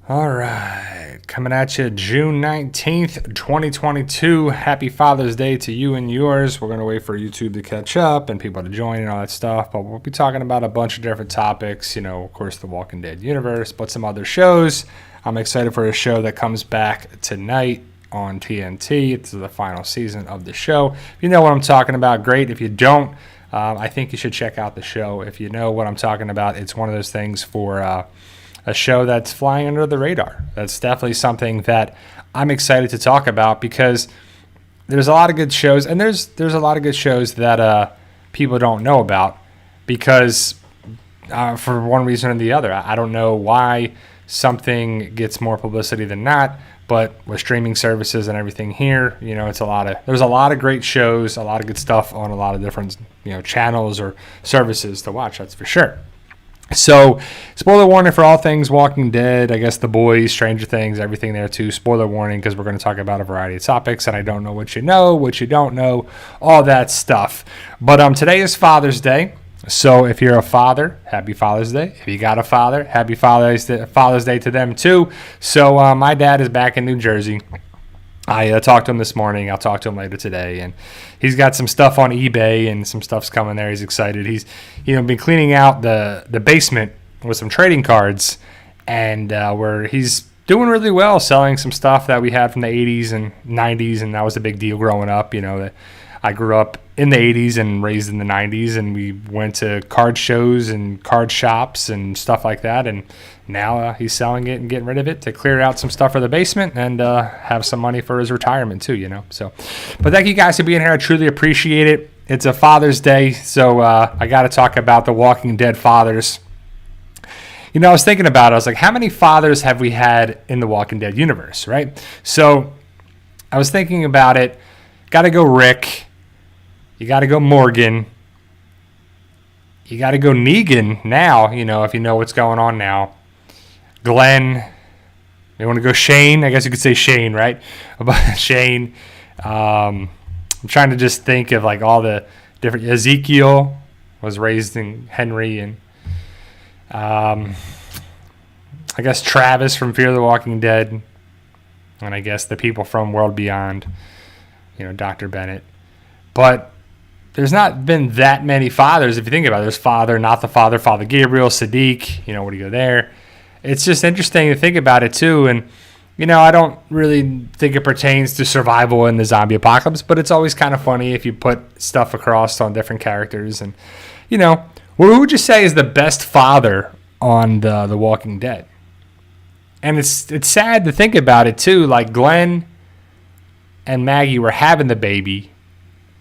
All right, coming at you June 19th, 2022. Happy Father's Day to you and yours. We're going to wait for YouTube to catch up and people to join and all that stuff, but we'll be talking about a bunch of different topics, of course, the Walking Dead universe, but some other shows. I'm excited for a show that comes back tonight on TNT. It's the final season of the show. If you know what I'm talking about, great. If you don't, I think you should check out the show. If you know what I'm talking about, it's one of those things for a show that's flying under the radar. That's definitely something that I'm excited to talk about because there's a lot of good shows, and there's a lot of good shows that people don't know about because for one reason or the other. I don't know why something gets more publicity than not, but with streaming services and everything here, there's a lot of great shows, a lot of good stuff on a lot of different channels or services to watch. That's for sure. So, spoiler warning for all things Walking Dead, I guess The Boys, Stranger Things, everything there too. Spoiler warning because we're going to talk about a variety of topics, and I don't know what you know, what you don't know, all that stuff. But today is Father's Day, so if you're a father, happy Father's Day. If you got a father, happy Father's Day to them too. So, my dad is back in New Jersey. I talked to him this morning. I'll talk to him later today, and he's got some stuff on eBay and some stuff's coming there. He's excited. He's been cleaning out the basement with some trading cards, and where he's doing really well selling some stuff that we had from the 80s and 90s, and that was a big deal growing up. That I grew up in the 80s and raised in the 90s, and we went to card shows and card shops and stuff like that, and now he's selling it and getting rid of it to clear out some stuff for the basement and have some money for his retirement too, So, but thank you guys for being here. I truly appreciate it. It's a Father's Day, so I got to talk about the Walking Dead fathers. I was thinking about it. I was like, how many fathers have we had in the Walking Dead universe, right? So I was thinking about it. Got to go Rick. You got to go Morgan. You got to go Negan now, if you know what's going on now. Glenn. You want to go Shane? I guess you could say Shane, right? Shane. I'm trying to just think of like all the different. Ezekiel was raised in Henry, and I guess Travis from Fear the Walking Dead, and I guess the people from World Beyond, Dr. Bennett. But there's not been that many fathers if you think about it. There's Father, not the Father, Father Gabriel, Sadiq. Where do you go there? It's just interesting to think about it too, and I don't really think it pertains to survival in the zombie apocalypse, but it's always kind of funny if you put stuff across on different characters, and who would you say is the best father on the Walking Dead? And it's sad to think about it too. Like Glenn and Maggie were having the baby,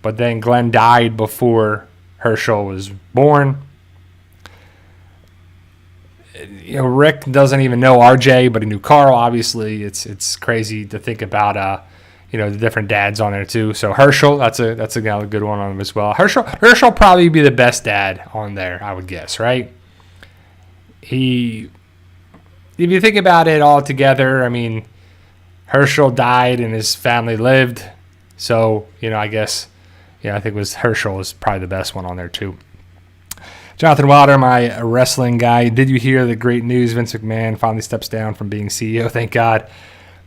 but then Glenn died before Herschel was born. Rick doesn't even know RJ, but he knew Carl. Obviously, it's crazy to think about the different dads on there too. So Herschel, that's a good one on him as well. Herschel probably be the best dad on there, I would guess, right? If you think about it all together, I mean, Herschel died and his family lived. So I guess I think Herschel is probably the best one on there too. Jonathan Wilder, my wrestling guy. Did you hear the great news? Vince McMahon finally steps down from being CEO. Thank God.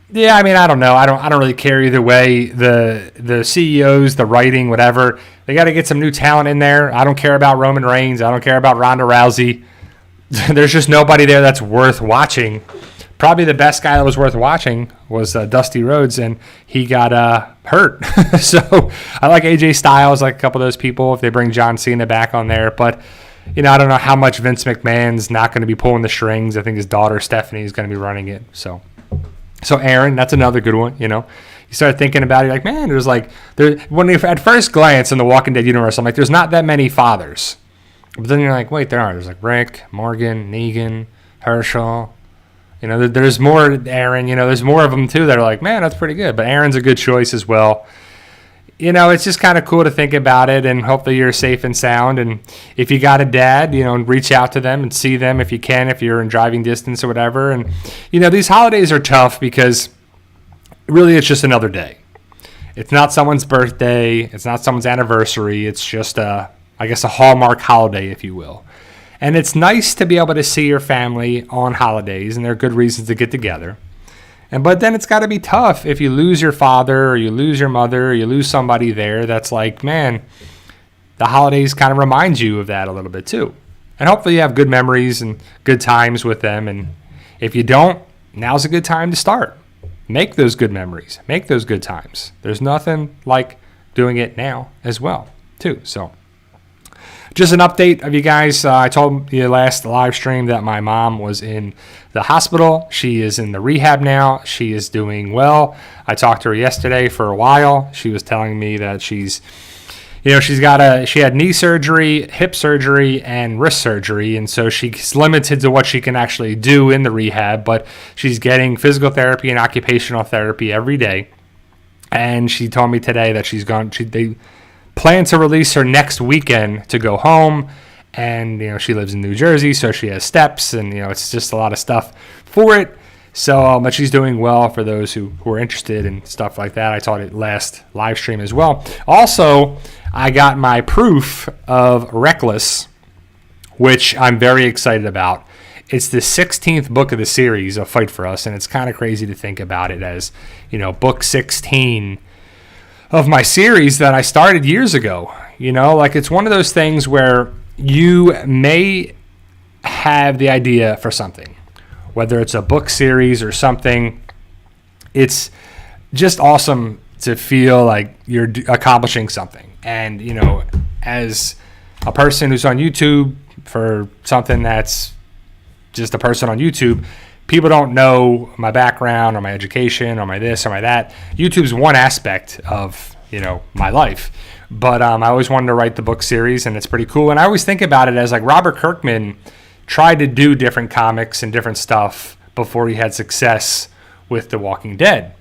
Yeah, I mean, I don't know. I don't really care either way. The CEOs, the writing, whatever. They got to get some new talent in there. I don't care about Roman Reigns. I don't care about Ronda Rousey. There's just nobody there that's worth watching. Probably the best guy that was worth watching was Dusty Rhodes, and he got hurt. So I like AJ Styles, like a couple of those people, if they bring John Cena back on there. But I don't know how much Vince McMahon's not going to be pulling the strings. I think his daughter Stephanie is going to be running it. So Aaron, that's another good one. You start thinking about it, you're like, man, at first glance in the Walking Dead universe, I'm like, there's not that many fathers. But then you're like, wait, there are. There's like Rick, Morgan, Negan, Herschel. There's more Aaron. There's more of them too that are like, man, that's pretty good. But Aaron's a good choice as well. It's just kind of cool to think about it, and hopefully you're safe and sound. And if you got a dad, reach out to them and see them if you can, if you're in driving distance or whatever. And, these holidays are tough because really it's just another day. It's not someone's birthday. It's not someone's anniversary. It's just, I guess, a Hallmark holiday, if you will. And it's nice to be able to see your family on holidays, and there are good reasons to get together. But then it's got to be tough if you lose your father or you lose your mother or you lose somebody there that's like, man, the holidays kind of remind you of that a little bit too. And hopefully you have good memories and good times with them. And if you don't, now's a good time to start. Make those good memories. Make those good times. There's nothing like doing it now as well too. So just an update of you guys. I told you last live stream that my mom was in the hospital. She is in the rehab now. She is doing well. I talked to her yesterday for a while. She was telling me that she had knee surgery, hip surgery, and wrist surgery, and so she's limited to what she can actually do in the rehab, but she's getting physical therapy and occupational therapy every day. And she told me today that they plan to release her next weekend to go home. And, she lives in New Jersey, so she has steps, and, it's just a lot of stuff for it. So, but she's doing well for those who are interested in stuff like that. I taught it last live stream as well. Also, I got my proof of Reckless, which I'm very excited about. It's the 16th book of the series of Fight For Us, and it's kind of crazy to think about it as, book 16 of my series that I started years ago. It's one of those things where you may have the idea for something, whether it's a book series or something. It's just awesome to feel like you're accomplishing something. And, as a person who's on YouTube for something that's just a person on YouTube, people don't know my background or my education or my this or my that. YouTube's one aspect of, my life. But I always wanted to write the book series, and it's pretty cool. And I always think about it as like Robert Kirkman tried to do different comics and different stuff before he had success with The Walking Dead.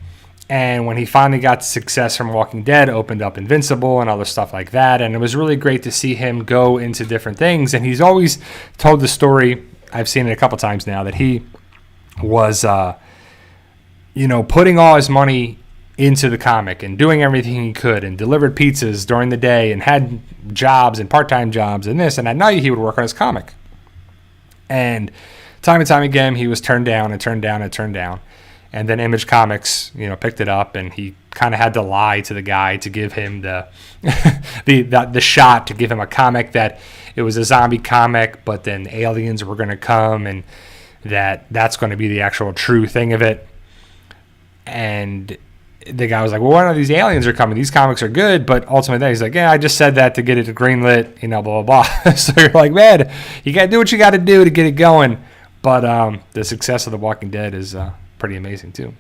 And when he finally got success from Walking Dead, opened up Invincible and other stuff like that. And it was really great to see him go into different things. And he's always told the story, I've seen it a couple times now, that he was, putting all his money into the comic and doing everything he could and delivered pizzas during the day and had jobs and part-time jobs and this. And at night he would work on his comic. And time again, he was turned down. And then Image Comics, picked it up, and he kind of had to lie to the guy to give him the the shot, to give him a comic that it was a zombie comic, but then aliens were going to come, and that's going to be the actual true thing of it. And the guy was like, well, why not these aliens are coming? These comics are good, but ultimately he's like, yeah, I just said that to get it greenlit, blah, blah, blah. So you're like, man, you got to do what you got to do to get it going. But the success of The Walking Dead is pretty amazing too.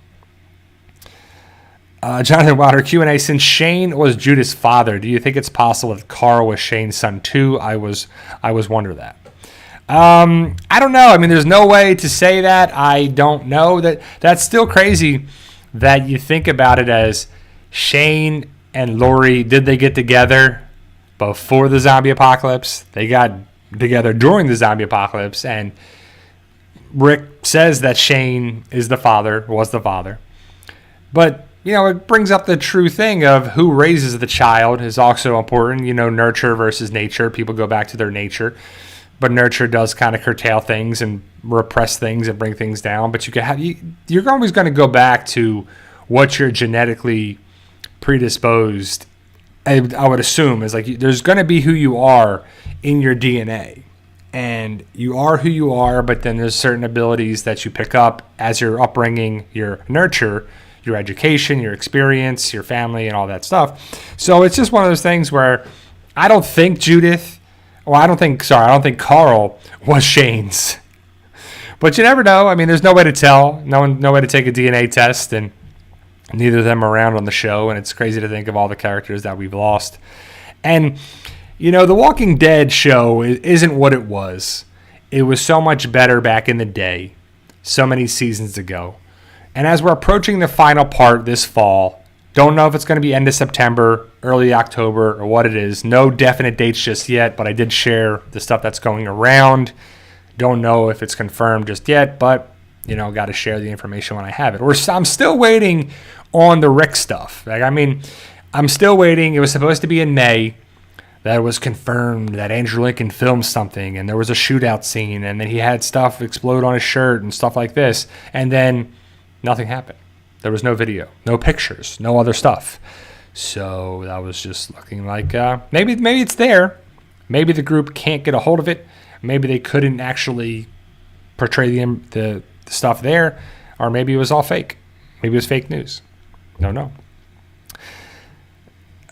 Jonathan Wilder, Q&A, since Shane was Judith's father, do you think it's possible that Carl was Shane's son too? I was wondering that. I don't know. I mean, there's no way to say that. I don't know. That's still crazy that you think about it as Shane and Lori, did they get together before the zombie apocalypse? They got together during the zombie apocalypse, and Rick says that Shane was the father. But, it brings up the true thing of who raises the child is also important. Nurture versus nature. People go back to their nature. But nurture does kind of curtail things and repress things and bring things down. But you're always going to go back to what you're genetically predisposed. I would assume is like there's going to be who you are in your DNA. And you are who you are, but then there's certain abilities that you pick up as your upbringing, your nurture, your education, your experience, your family, and all that stuff. So it's just one of those things where I don't think Carl was Shane's. But you never know. I mean, there's no way to tell. No way to take a DNA test, and neither of them are around on the show. And it's crazy to think of all the characters that we've lost. And The Walking Dead show isn't what it was. It was so much better back in the day, so many seasons ago. And as we're approaching the final part this fall, don't know if it's going to be end of September, early October, or what it is. No definite dates just yet, but I did share the stuff that's going around. Don't know if it's confirmed just yet, but, got to share the information when I have it. I'm still waiting on the Rick stuff. I'm still waiting. It was supposed to be in May. that it was confirmed that Andrew Lincoln filmed something and there was a shootout scene and then he had stuff explode on his shirt and stuff like this. And then nothing happened. There was no video, no pictures, no other stuff. So that was just looking like maybe it's there. Maybe the group can't get a hold of it. Maybe they couldn't actually portray the stuff there. Or maybe it was all fake. Maybe it was fake news. Don't know.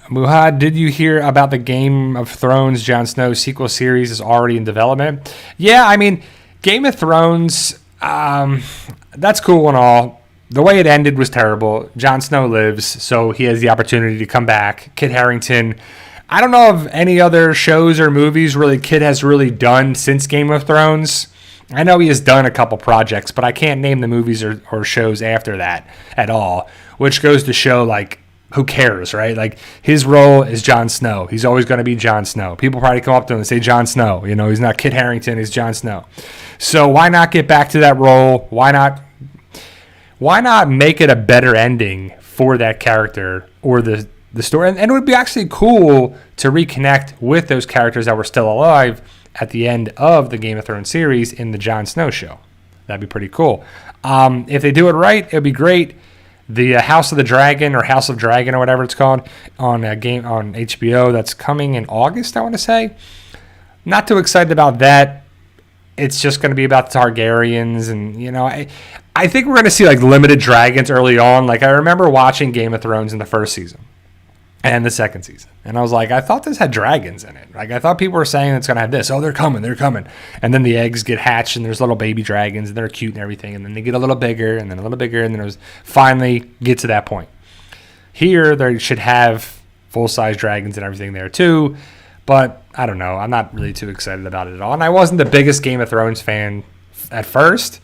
Muhad, did you hear about the Game of Thrones Jon Snow sequel series is already in development? Yeah, I mean, Game of Thrones, that's cool and all. The way it ended was terrible. Jon Snow lives, so he has the opportunity to come back. Kit Harington, I don't know of any other shows or movies really Kit has really done since Game of Thrones. I know he has done a couple projects, but I can't name the movies or shows after that at all, which goes to show, like, who cares, right? Like, his role is Jon Snow. He's always going to be Jon Snow. People probably come up to him and say Jon Snow. You know, he's not Kit Harington, he's Jon Snow. So why not get back to that role? Why not make it a better ending for that character or the story? And it would be actually cool to reconnect with those characters that were still alive at the end of the Game of Thrones series in the Jon Snow show. That'd be pretty cool. If they do it right, it'd be great. The House of the Dragon or House of Dragon or whatever it's called on HBO that's coming in August, I want to say. Not too excited about that. It's just going to be about the Targaryens, and you know, I think we're going to see like limited dragons early on. Like I remember watching Game of Thrones in the first season and the second season, and I was like, I thought this had dragons in it. Like I thought people were saying it's going to have this. Oh, they're coming, and then the eggs get hatched, and there's little baby dragons, and they're cute and everything, and then they get a little bigger, and then a little bigger, and then it was finally get to that point. Here, they should have full-size dragons and everything there too. But I don't know. I'm not really too excited about it at all. And I wasn't the biggest Game of Thrones fan at first,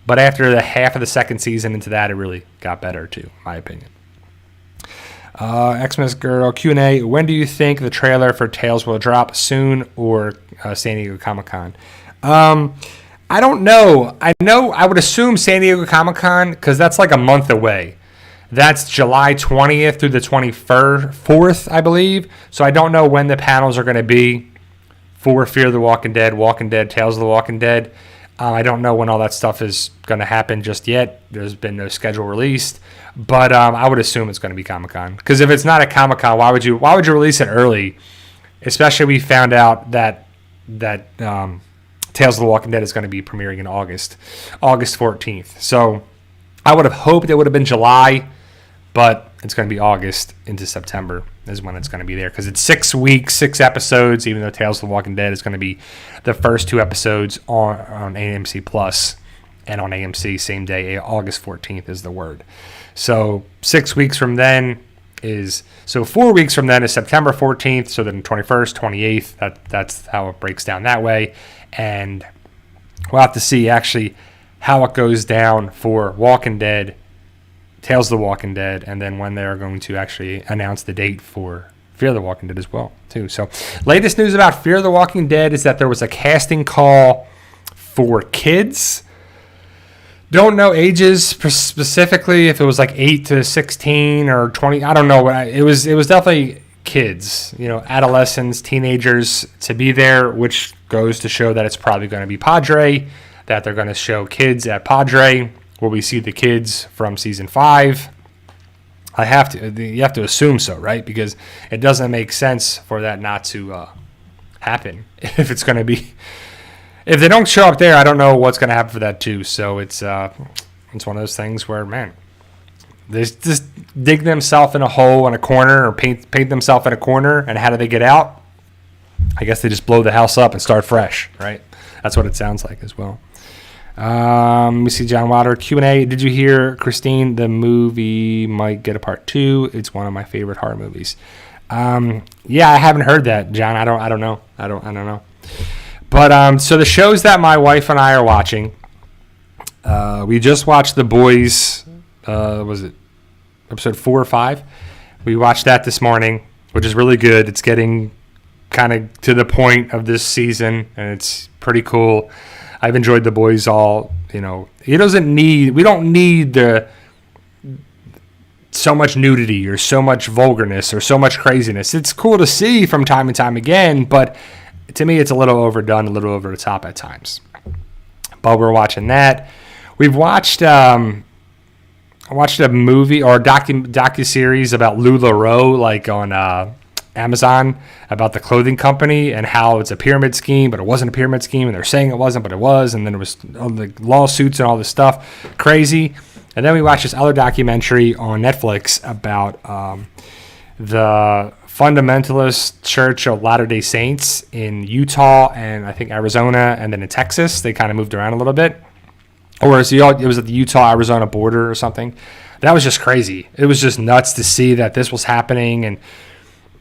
but after the half of the second season into that, it really got better too, in my opinion. Xmas Girl Q&A. When do you think the trailer for Tales will drop? Soon or San Diego Comic-Con? I don't know. I would assume San Diego Comic-Con because that's like a month away. That's July 20th through the 24th, I believe. So I don't know when the panels are going to be for Fear the Walking Dead, Tales of the Walking Dead. I don't know when all that stuff is going to happen just yet. There's been no schedule released. But I would assume it's going to be Comic-Con. Because if it's not a Comic-Con, why would you release it early? Especially we found out that Tales of the Walking Dead is going to be premiering in August 14th. So I would have hoped it would have been July. But it's going to be August into September is when it's going to be there. Because it's 6 weeks, 6 episodes, even though Tales of the Walking Dead is going to be the first 2 episodes on AMC Plus and on AMC same day. August 14th is the word. So 6 weeks from then is... So 4 weeks from then is September 14th. So then 21st, 28th. That's how it breaks down that way. And we'll have to see actually how it goes down for Walking Dead, Tales of the Walking Dead, and then when they're going to actually announce the date for Fear the Walking Dead as well, too. So, latest news about Fear the Walking Dead is that there was a casting call for kids. Don't know ages specifically, if it was like 8 to 16 or 20. I don't know. It was definitely kids, adolescents, teenagers to be there, which goes to show that it's probably going to be Padre, that they're going to show kids at Padre, where we see the kids from season 5. You have to assume so, right? Because it doesn't make sense for that not to happen. If it's going to be, if they don't show up there, I don't know what's going to happen for that too. So it's one of those things where, man, they just dig themselves in a hole in a corner or paint themselves in a corner, and how do they get out? I guess they just blow the house up and start fresh, right? That's what it sounds like as well. Let me see, John Water Q&A. Did you hear, Christine, the movie might get a part 2? It's one of my favorite horror movies. Yeah, I haven't heard that, John. I don't know. I don't know. But so the shows that my wife and I are watching, we just watched The Boys. Was it episode 4 or 5? We watched that this morning, which is really good. It's getting kind of to the point of this season, and it's pretty cool. I've enjoyed The Boys all, we don't need to so much nudity or so much vulgarness or so much craziness. It's cool to see from time and time again, but to me, it's a little overdone, a little over the top at times. But we're watching that. We've watched I watched a movie or a docu-series about LuLaRoe, like on Amazon, about the clothing company and how it's a pyramid scheme, but it wasn't a pyramid scheme, and they're saying it wasn't, but it was, and then it was all the lawsuits and all this stuff. Crazy. And then we watched this other documentary on Netflix about the Fundamentalist Church of Latter-day Saints in Utah and I think Arizona, and then in Texas. They kind of moved around a little bit. Or it was at the Utah-Arizona border or something. That was just crazy. It was just nuts to see that this was happening, and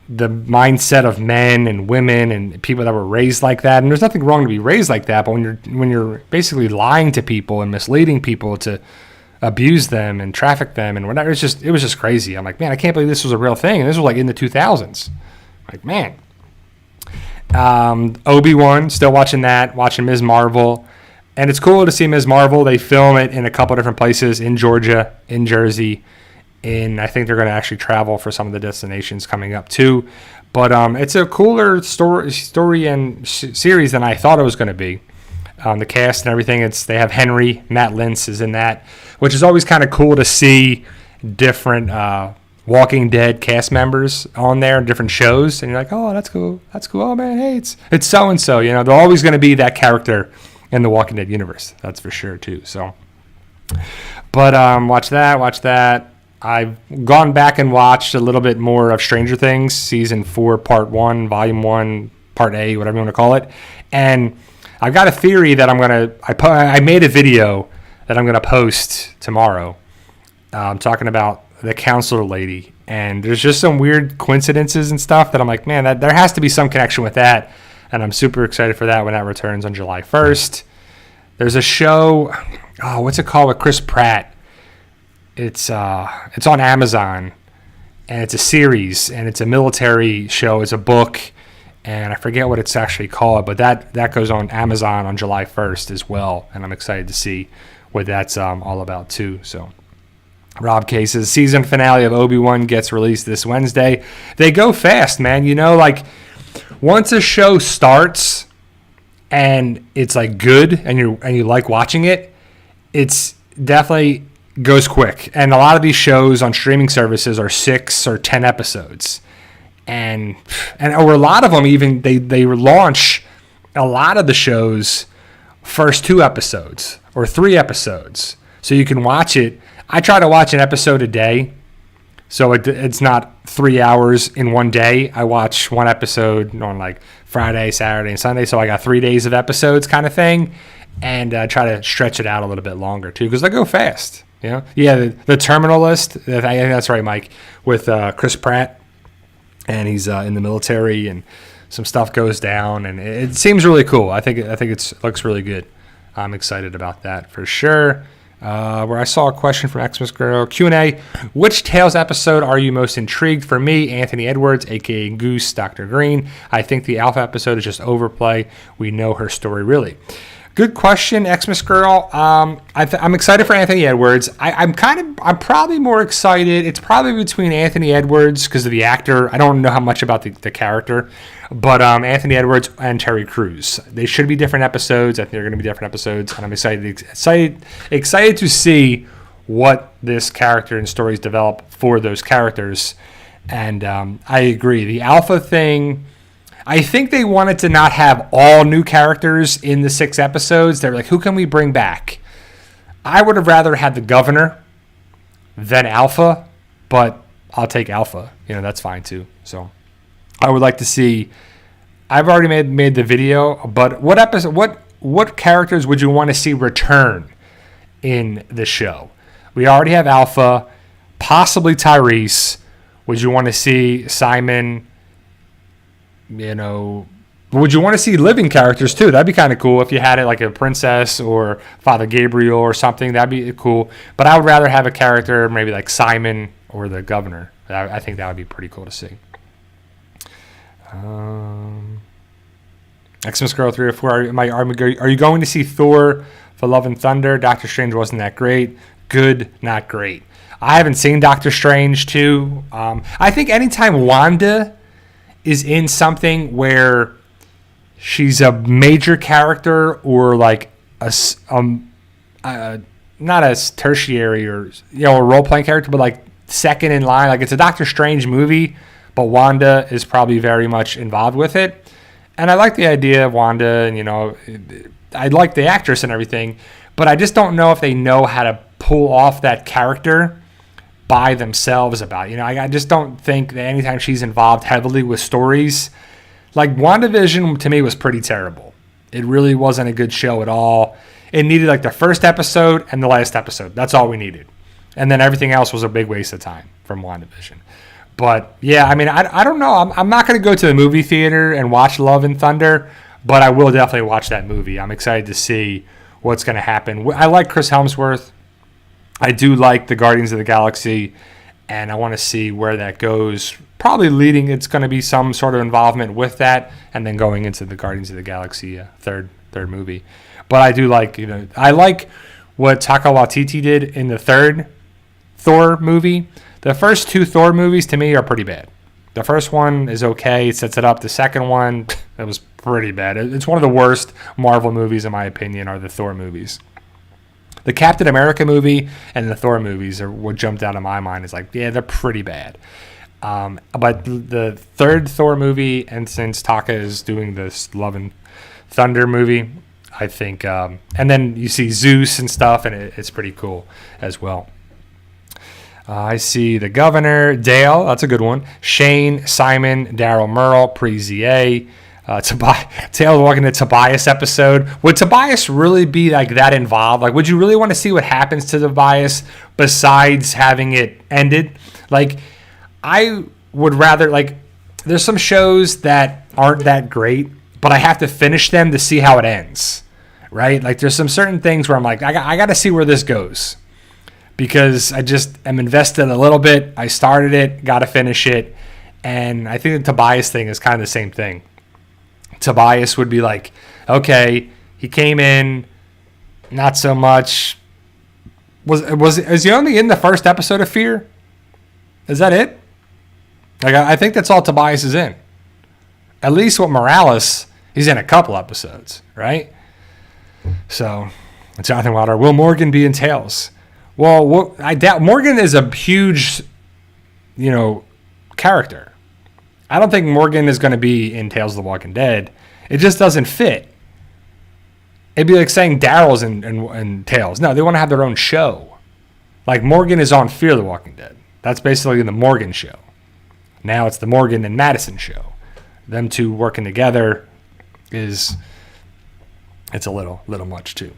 the mindset of men and women and people that were raised like that. And there's nothing wrong to be raised like that, but when you're basically lying to people and misleading people to abuse them and traffic them and whatever, it was just crazy. I'm like, man, I can't believe this was a real thing. And this was like in the 2000s. Like, man. Obi-Wan, still watching that, watching Ms. Marvel. And it's cool to see Ms. Marvel. They film it in a couple different places, in Georgia, in Jersey, I think they're going to actually travel for some of the destinations coming up too. But it's a cooler story and series than I thought it was going to be. The cast and everything, they have Henry, Matt Lintz is in that, which is always kind of cool to see different Walking Dead cast members on there, different shows, and you're like, oh, that's cool. Oh man, hey, it's so and so. You know, they're always going to be that character in the Walking Dead universe. That's for sure too. So, but watch that. I've gone back and watched a little bit more of Stranger Things, season 4, part 1, volume 1, part A, whatever you want to call it. And I've got a theory that I made a video that I'm going to post tomorrow. Talking about the counselor lady. And there's just some weird coincidences and stuff that I'm like, man, there has to be some connection with that. And I'm super excited for that when that returns on July 1st. There's a show, what's it called, with Chris Pratt? It's on Amazon, and it's a series, and it's a military show. It's a book, and I forget what it's actually called, but that goes on Amazon on July 1st as well, and I'm excited to see what that's all about too. So, Rob Case's season finale of Obi-Wan gets released this Wednesday. They go fast, man. You know, like once a show starts and it's like good, and you like watching it, it's definitely goes quick. And a lot of these shows on streaming services are 6 or 10 episodes, and or a lot of them even they launch a lot of the shows first 2 episodes or 3 episodes, so you can watch it. I try to watch an episode a day, so it's not 3 hours in one day. I watch one episode on like Friday, Saturday, and Sunday, so I got 3 days of episodes kind of thing, and try to stretch it out a little bit longer too, because they go fast. You know? Yeah, the Terminal List, I think that's right, Mike, with Chris Pratt, and he's in the military, and some stuff goes down, and it seems really cool. I think it looks really good. I'm excited about that for sure. Where I saw a question from Xmas Girl, Q&A, which Tales episode are you most intrigued? For me, Anthony Edwards, a.k.a. Goose, Dr. Green. I think the Alpha episode is just overplay. We know her story, really. Good question, Xmas Girl. I'm excited for Anthony Edwards. I'm probably more excited. It's probably between Anthony Edwards because of the actor. I don't know how much about the character, but Anthony Edwards and Terry Crews. They should be different episodes. I think they're going to be different episodes, and I'm excited to see what this character and stories develop for those characters. And I agree. The Alpha thing, I think they wanted to not have all new characters in the 6 episodes. They're like, who can we bring back? I would have rather had the governor than Alpha, but I'll take Alpha. You know, that's fine too. So I would like to see. I've already made the video, but what characters would you want to see return in the show? We already have Alpha, possibly Tyrese. Would you want to see Simon? You know, would you want to see living characters too? That'd be kind of cool if you had it like a princess or Father Gabriel or something. That'd be cool. But I would rather have a character maybe like Simon or the governor. I think that would be pretty cool to see. Xmas Girl 304. Are you going to see Thor for Love and Thunder? Doctor Strange wasn't that great. Good, not great. I haven't seen Doctor Strange 2. I think anytime Wanda is in something where she's a major character or like not a tertiary or a role playing character, but like second in line, like it's a Doctor Strange movie, but Wanda is probably very much involved with it. And I like the idea of Wanda, and I like the actress and everything, but I just don't know if they know how to pull off that character by themselves about it. I just don't think that anytime she's involved heavily with stories, like WandaVision to me was pretty terrible. It really wasn't a good show at all. It needed like the first episode and the last episode. That's all we needed. And then everything else was a big waste of time from WandaVision. But yeah, I mean, I don't know. I'm not going to go to the movie theater and watch Love and Thunder, but I will definitely watch that movie. I'm excited to see what's going to happen. I like Chris Hemsworth. I do like the Guardians of the Galaxy, and I want to see where that goes. Probably leading, it's going to be some sort of involvement with that, and then going into the Guardians of the Galaxy third movie. But I do like, I like what Taika Waititi did in the third Thor movie. The first two Thor movies to me are pretty bad. The first one is okay, it sets it up. The second one, it was pretty bad. It's one of the worst Marvel movies, in my opinion, are the Thor movies. The Captain America movie and the Thor movies are what jumped out of my mind. Is like, yeah, they're pretty bad. But the third Thor movie, and since Taika is doing this Love and Thunder movie, I think, and then you see Zeus and stuff, and it's pretty cool as well. I see the Governor, Dale, that's a good one. Shane, Simon, Daryl Merle, Pre-ZA, Taylor walking the Tobias episode. Would Tobias really be like that involved? Like, would you really want to see what happens to Tobias besides having it ended? Like, I would rather, like, there's some shows that aren't that great, but I have to finish them to see how it ends, right? Like, there's some certain things where I'm like, I got to see where this goes because I just am invested a little bit. I started it, got to finish it, and I think the Tobias thing is kind of the same thing. Tobias would be like, okay, he came in, not so much. Is he only in the first episode of Fear? Is that it? Like, I think that's all Tobias is in. At least with Morales, he's in a couple episodes, right? So, Jonathan Wilder, will Morgan be in Tales? Well, I doubt. Morgan is a huge, character. I don't think Morgan is going to be in Tales of the Walking Dead. It just doesn't fit. It'd be like saying Daryl's in Tales. No, they want to have their own show. Like, Morgan is on Fear the Walking Dead. That's basically the Morgan show. Now it's the Morgan and Madison show. Them two working together it's a little much too.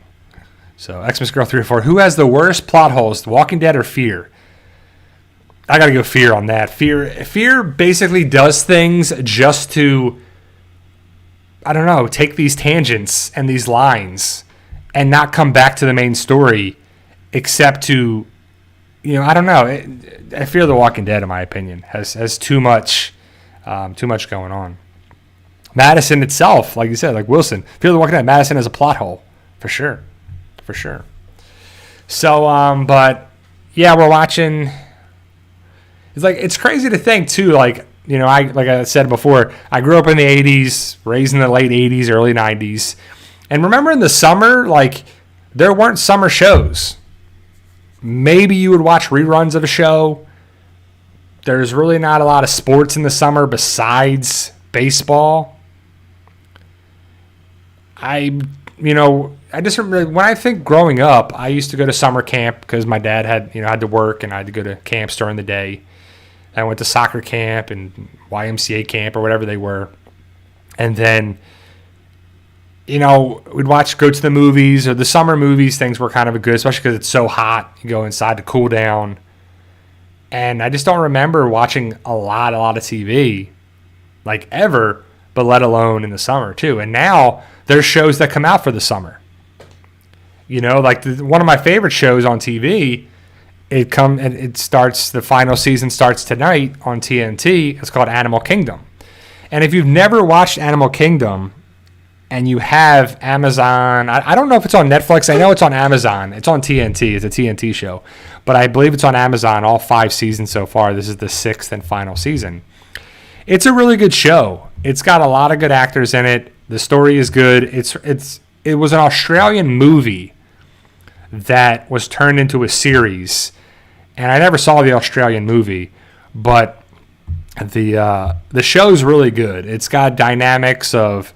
So, Xmas Girl 304, who has the worst plot holes, The Walking Dead or Fear? I gotta go Fear on that. Fear basically does things just to, I don't know, take these tangents and these lines and not come back to the main story, except to, I don't know. I Fear the Walking Dead, in my opinion, has too much going on. Madison itself, like you said, like Wilson, Fear the Walking Dead, Madison has a plot hole, for sure. So, but yeah, we're watching. It's crazy to think too. Like I said before, I grew up in the '80s, raised in the late '80s, early '90s, and remember in the summer, like there weren't summer shows. Maybe you would watch reruns of a show. There's really not a lot of sports in the summer besides baseball. I just remember when I think growing up, I used to go to summer camp because my dad had to work and I had to go to camps during the day. I went to soccer camp and YMCA camp or whatever they were. And then, we'd go to the movies or the summer movies. Things were kind of good, especially because it's so hot. You go inside to cool down. And I just don't remember watching a lot of TV, like ever, but let alone in the summer too. And now there's shows that come out for the summer. One of my favorite shows on TV, the final season starts tonight on TNT. It's called Animal Kingdom. And if you've never watched Animal Kingdom, and you have Amazon. I don't know if it's on Netflix. I know it's on Amazon. It's on TNT. It's a TNT show. But I believe it's on Amazon, all 5 seasons so far. This is the 6th and final season. It's a really good show. It's got a lot of good actors in it. The story is good. It was an Australian movie that was turned into a series. And I never saw the Australian movie, but the show's really good. It's got dynamics of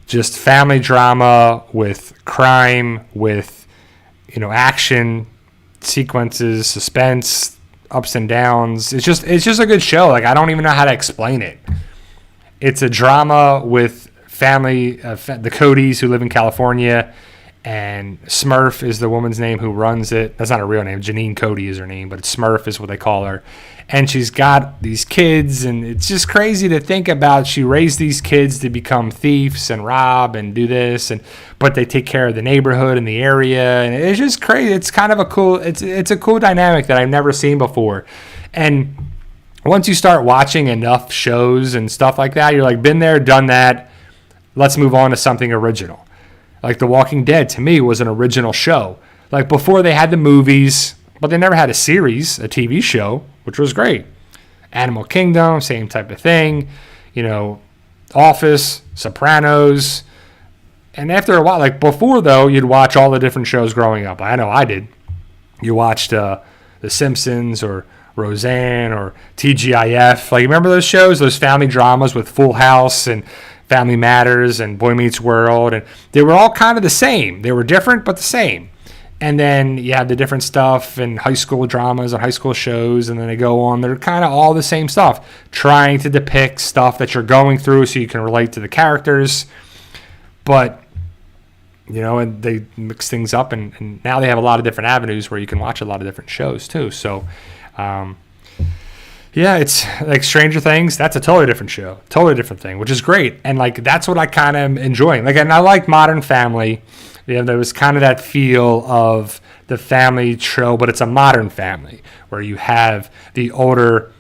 just family drama with crime, with action sequences, suspense, ups and downs. It's just a good show. Like, I don't even know how to explain it. It's a drama with family, the Codys who live in California, and Smurf is the woman's name who runs it. That's not her real name. Janine Cody is her name, but Smurf is what they call her. And she's got these kids, and it's just crazy to think about. She raised these kids to become thieves and rob and do this, but they take care of the neighborhood and the area, and it's just crazy. It's kind of a cool. It's a cool dynamic that I've never seen before. And once you start watching enough shows and stuff like that, you're like, been there, done that. Let's move on to something original. Like The Walking Dead, to me, was an original show. Like, before they had the movies, but they never had a series, a TV show, which was great. Animal Kingdom, same type of thing. Office, Sopranos. And after a while, like before, though, you'd watch all the different shows growing up. I know I did. You watched The Simpsons or Roseanne or TGIF. Like, remember those shows, those family dramas with Full House and Family Matters and Boy Meets World, and they were all kind of the same. They were different, but the same. And then you have the different stuff and high school dramas and high school shows, and then they go on. They're kind of all the same stuff, trying to depict stuff that you're going through so you can relate to the characters. But, and they mix things up, and now they have a lot of different avenues where you can watch a lot of different shows too. So, yeah, it's like Stranger Things. That's a totally different show, totally different thing, which is great. And like, that's what I kind of am enjoying. Like, and I like Modern Family. There was kind of that feel of the family show, but it's a modern family where you have the older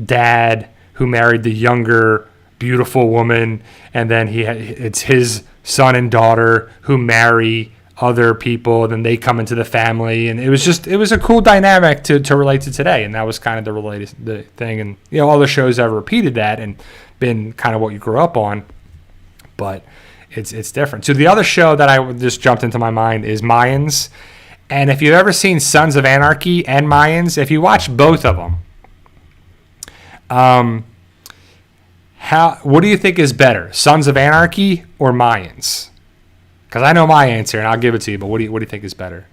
dad who married the younger, beautiful woman, and then it's his son and daughter who marry other people, and then they come into the family, and it was a cool dynamic to relate to today, and that was kind of the thing. And all the shows have repeated that and been kind of what you grew up on, but it's different. So the other show that I just jumped into my mind is Mayans, and if you've ever seen Sons of Anarchy and Mayans, if you watch both of them, what do you think is better, Sons of Anarchy or Mayans? Because I know my answer, and I'll give it to you, but what do you think is better?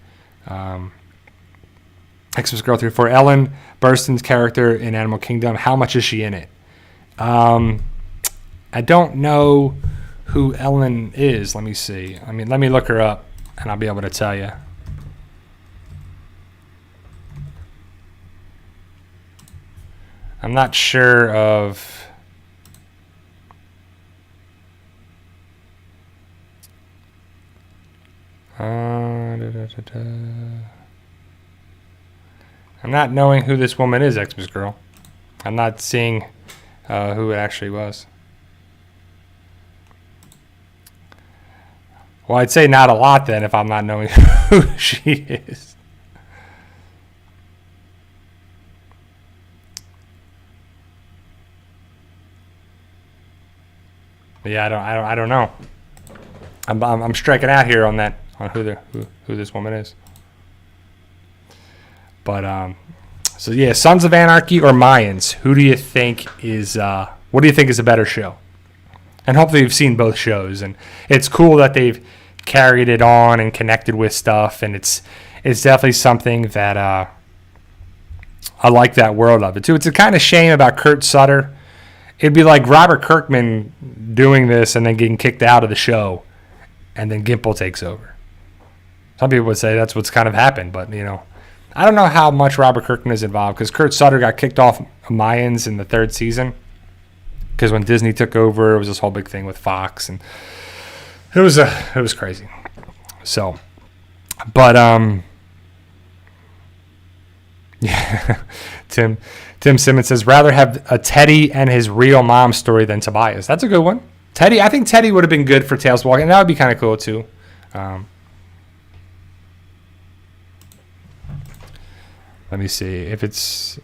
Xmas Girl 34, Ellen Burstyn's character in Animal Kingdom, how much is she in it? I don't know who Ellen is. Let me see. Let me look her up, and I'll be able to tell you. I'm not sure of... I'm not knowing who this woman is, Xmas Girl. I'm not seeing who it actually was. Well, I'd say not a lot then if I'm not knowing who she is. But yeah, I don't know. I'm striking out here on that, on who this woman is. But so yeah, Sons of Anarchy or Mayans? Who do you think is? What do you think is a better show? And hopefully you've seen both shows, and it's cool that they've carried it on and connected with stuff, and it's definitely something that I like that world of it too. It's a kind of shame about Kurt Sutter. It'd be like Robert Kirkman doing this and then getting kicked out of the show, and then Gimple takes over. Some people would say that's what's kind of happened, but I don't know how much Robert Kirkman is involved, because Kurt Sutter got kicked off Mayans in the 3rd season. Because when Disney took over, it was this whole big thing with Fox, and it was crazy. So, but yeah, Tim Simmons says rather have a Teddy and his real mom story than Tobias. That's a good one. Teddy, I think Teddy would have been good for Tales of the Walking Dead. That would be kind of cool too. Let me see if it's.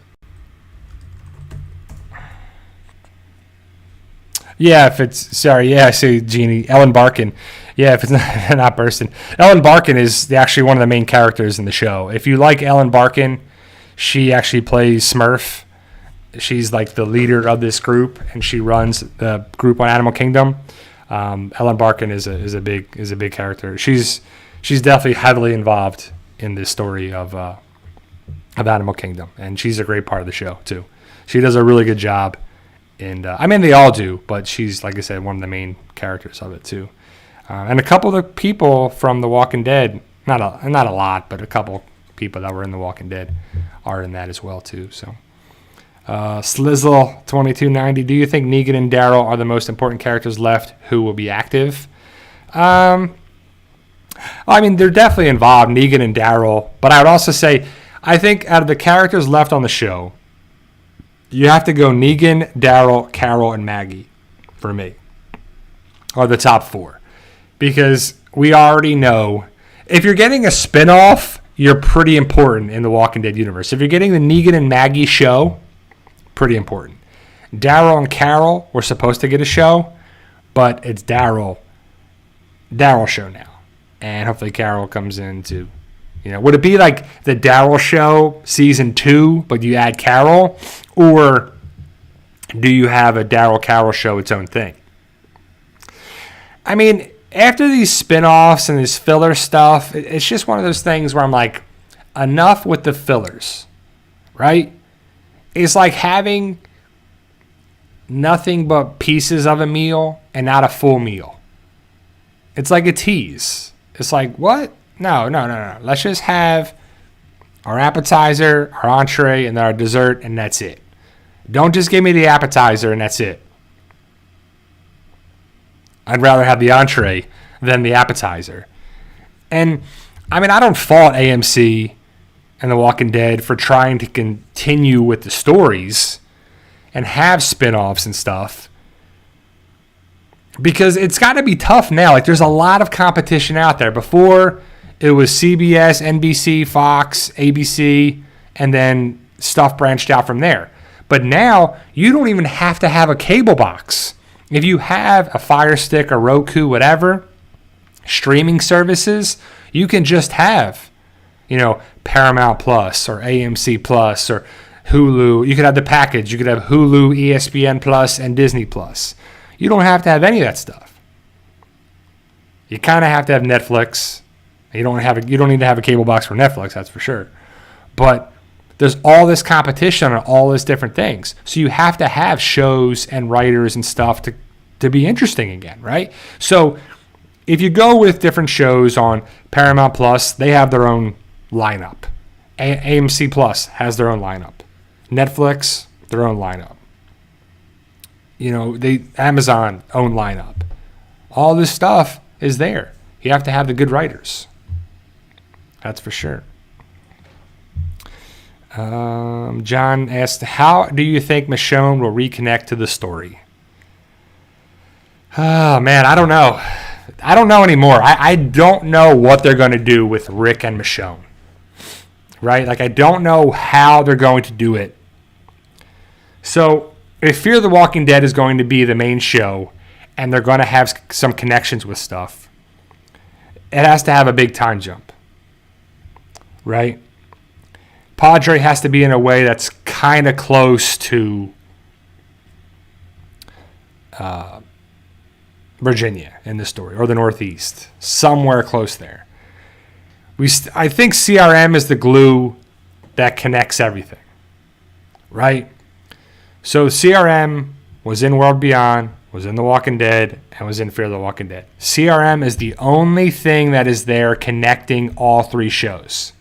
Yeah, if it's. Sorry, yeah, I see Jeannie. Ellen Barkin. Yeah, if it's not Burstyn. Ellen Barkin is actually one of the main characters in the show. If you like Ellen Barkin, she actually plays Smurf. She's like the leader of this group, and she runs the group on Animal Kingdom. Ellen Barkin is a big character. She's definitely heavily involved in this story of Animal Kingdom, and she's a great part of the show too. She does a really good job, and I mean they all do, but she's, like I said, one of the main characters of it too. And a couple of the people from The Walking Dead, not a lot, but a couple people that were in The Walking Dead are in that as well too. So, Slizzle 2290, do you think Negan and Daryl are the most important characters left who will be active? I mean, they're definitely involved, Negan and Daryl, but I would also say, I think out of the characters left on the show, you have to go Negan, Daryl, Carol, and Maggie for me, are the top four. Because we already know, if you're getting a spinoff, you're pretty important in the Walking Dead universe. If you're getting the Negan and Maggie show, pretty important. Daryl and Carol were supposed to get a show, but it's Daryl show now. And hopefully Carol comes into, would it be like the Daryl show season 2, but you add Carol? Or do you have a Daryl Carol show its own thing? I mean, after these spin-offs and this filler stuff, it's just one of those things where I'm like, enough with the fillers, right? It's like having nothing but pieces of a meal and not a full meal. It's like a tease. It's like, what? No. Let's just have our appetizer, our entree, and our dessert, and that's it. Don't just give me the appetizer and that's it. I'd rather have the entree than the appetizer. And, I mean, I don't fault AMC and The Walking Dead for trying to continue with the stories and have spin-offs and stuff. Because it's got to be tough now. Like, there's a lot of competition out there. Before, it was CBS, NBC, Fox, ABC, and then stuff branched out from there. But now, you don't even have to have a cable box. If you have a Fire Stick or Roku, whatever, streaming services, you can just have, Paramount Plus or AMC Plus or Hulu. You could have the package. You could have Hulu, ESPN Plus, and Disney Plus. You don't have to have any of that stuff. You kind of have to have Netflix. You don't need to have a cable box for Netflix, that's for sure. But there's all this competition on all these different things. So you have to have shows and writers and stuff to be interesting again, right? So if you go with different shows on Paramount Plus, they have their own lineup. AMC Plus has their own lineup. Netflix, their own lineup. Amazon own lineup. All this stuff is there. You have to have the good writers. That's for sure. John asked, how do you think Michonne will reconnect to the story? Oh, man, I don't know. I don't know anymore. I don't know what they're going to do with Rick and Michonne. Right? Like, I don't know how they're going to do it. So, if Fear the Walking Dead is going to be the main show, and they're going to have some connections with stuff, it has to have a big time jump. Right? Padre has to be in a way that's kind of close to Virginia in the story, or the Northeast, somewhere close there. I think CRM is the glue that connects everything, right? So CRM was in World Beyond, was in The Walking Dead, and was in Fear the Walking Dead. CRM is the only thing that is there connecting all three shows.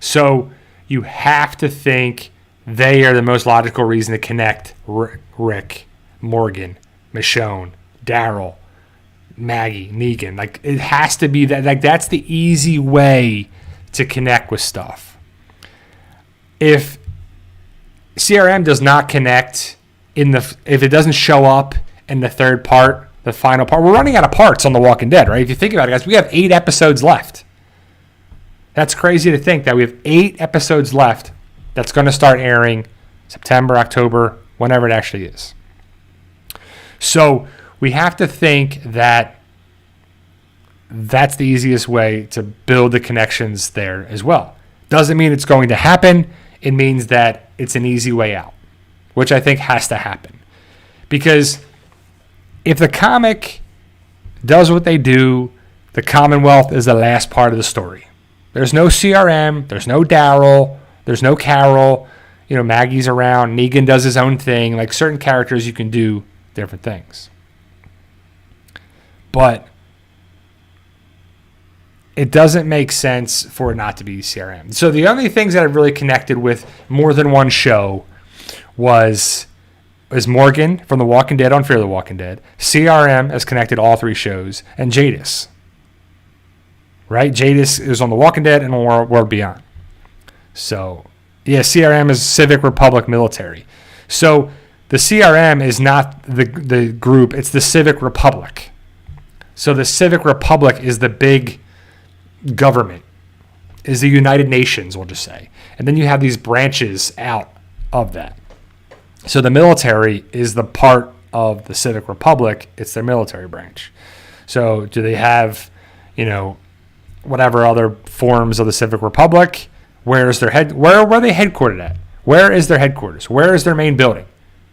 So you have to think they are the most logical reason to connect Rick, Morgan, Michonne, Daryl, Maggie, Negan. Like, it has to be that. Like, that's the easy way to connect with stuff. If CRM does not connect if it doesn't show up and the third part, the final part. We're running out of parts on The Walking Dead, right? If you think about it, guys, we have 8 episodes left. That's crazy to think that we have 8 episodes left that's going to start airing September, October, whenever it actually is. So we have to think that that's the easiest way to build the connections there as well. Doesn't mean it's going to happen. It means that it's an easy way out, which I think has to happen. Because if the comic does what they do, the Commonwealth is the last part of the story. There's no CRM. There's no Daryl. There's no Carol. You know, Maggie's around. Negan does his own thing. Like certain characters, you can do different things. But it doesn't make sense for it not to be CRM. So the only things that I've really connected with more than one show was Morgan from The Walking Dead on Fear the Walking Dead. CRM has connected all 3 shows. And Jadis. Right? Jadis is on The Walking Dead and on World Beyond. So, yeah, CRM is Civic Republic Military. So the CRM is not the group. It's the Civic Republic. So the Civic Republic is the big government, is the United Nations, we'll just say. And then you have these branches out of that. So the military is the part of the Civic Republic. It's their military branch. So do they have, you know, whatever other forms of the Civic Republic? Where are they headquartered at? Where is their headquarters? Where is their main building?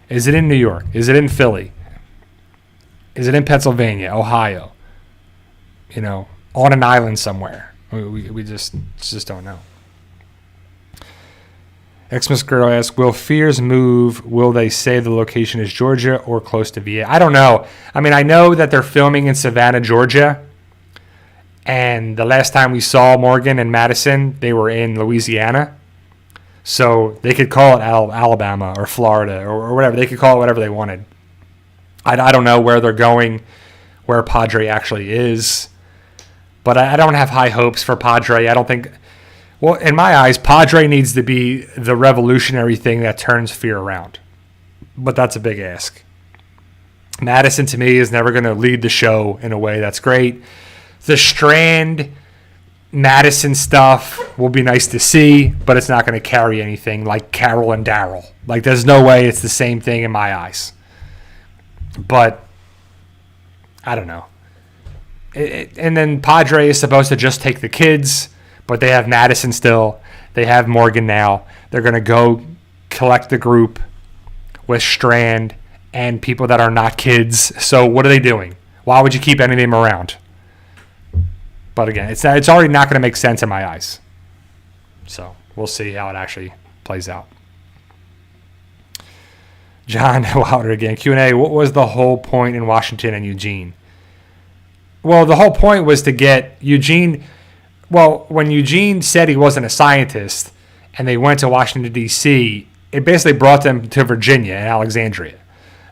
Is it in New York? Is it in Philly? Is it in Pennsylvania, Ohio? You know, on an island somewhere. We just don't know. Xmas Girl asks, will Fears move? Will they say the location is Georgia or close to VA? I don't know. I mean, I know that they're filming in Savannah, Georgia. And the last time we saw Morgan and Madison, they were in Louisiana. So they could call it Alabama or Florida or whatever. They could call it whatever they wanted. I don't know where they're going, where Padre actually is. But I don't have high hopes for Padre. I don't think... Well, in my eyes, Padre needs to be the revolutionary thing that turns Fear around. But that's a big ask. Madison, to me, is never going to lead the show in a way that's great. The Strand, Madison stuff will be nice to see, but it's not going to carry anything like Carol and Daryl. Like, there's no way it's the same thing in my eyes. But, I don't know. And then Padre is supposed to just take the kids, but they have Madison still. They have Morgan now. They're going to go collect the group with Strand and people that are not kids. So what are they doing? Why would you keep any of them around? But again, it's already not going to make sense in my eyes. So we'll see how it actually plays out. John Wilder again. Q&A, what was the whole point in Washington and Eugene? Well, the whole point was to get Eugene... Well, when Eugene said he wasn't a scientist and they went to Washington, D.C., it basically brought them to Virginia and Alexandria.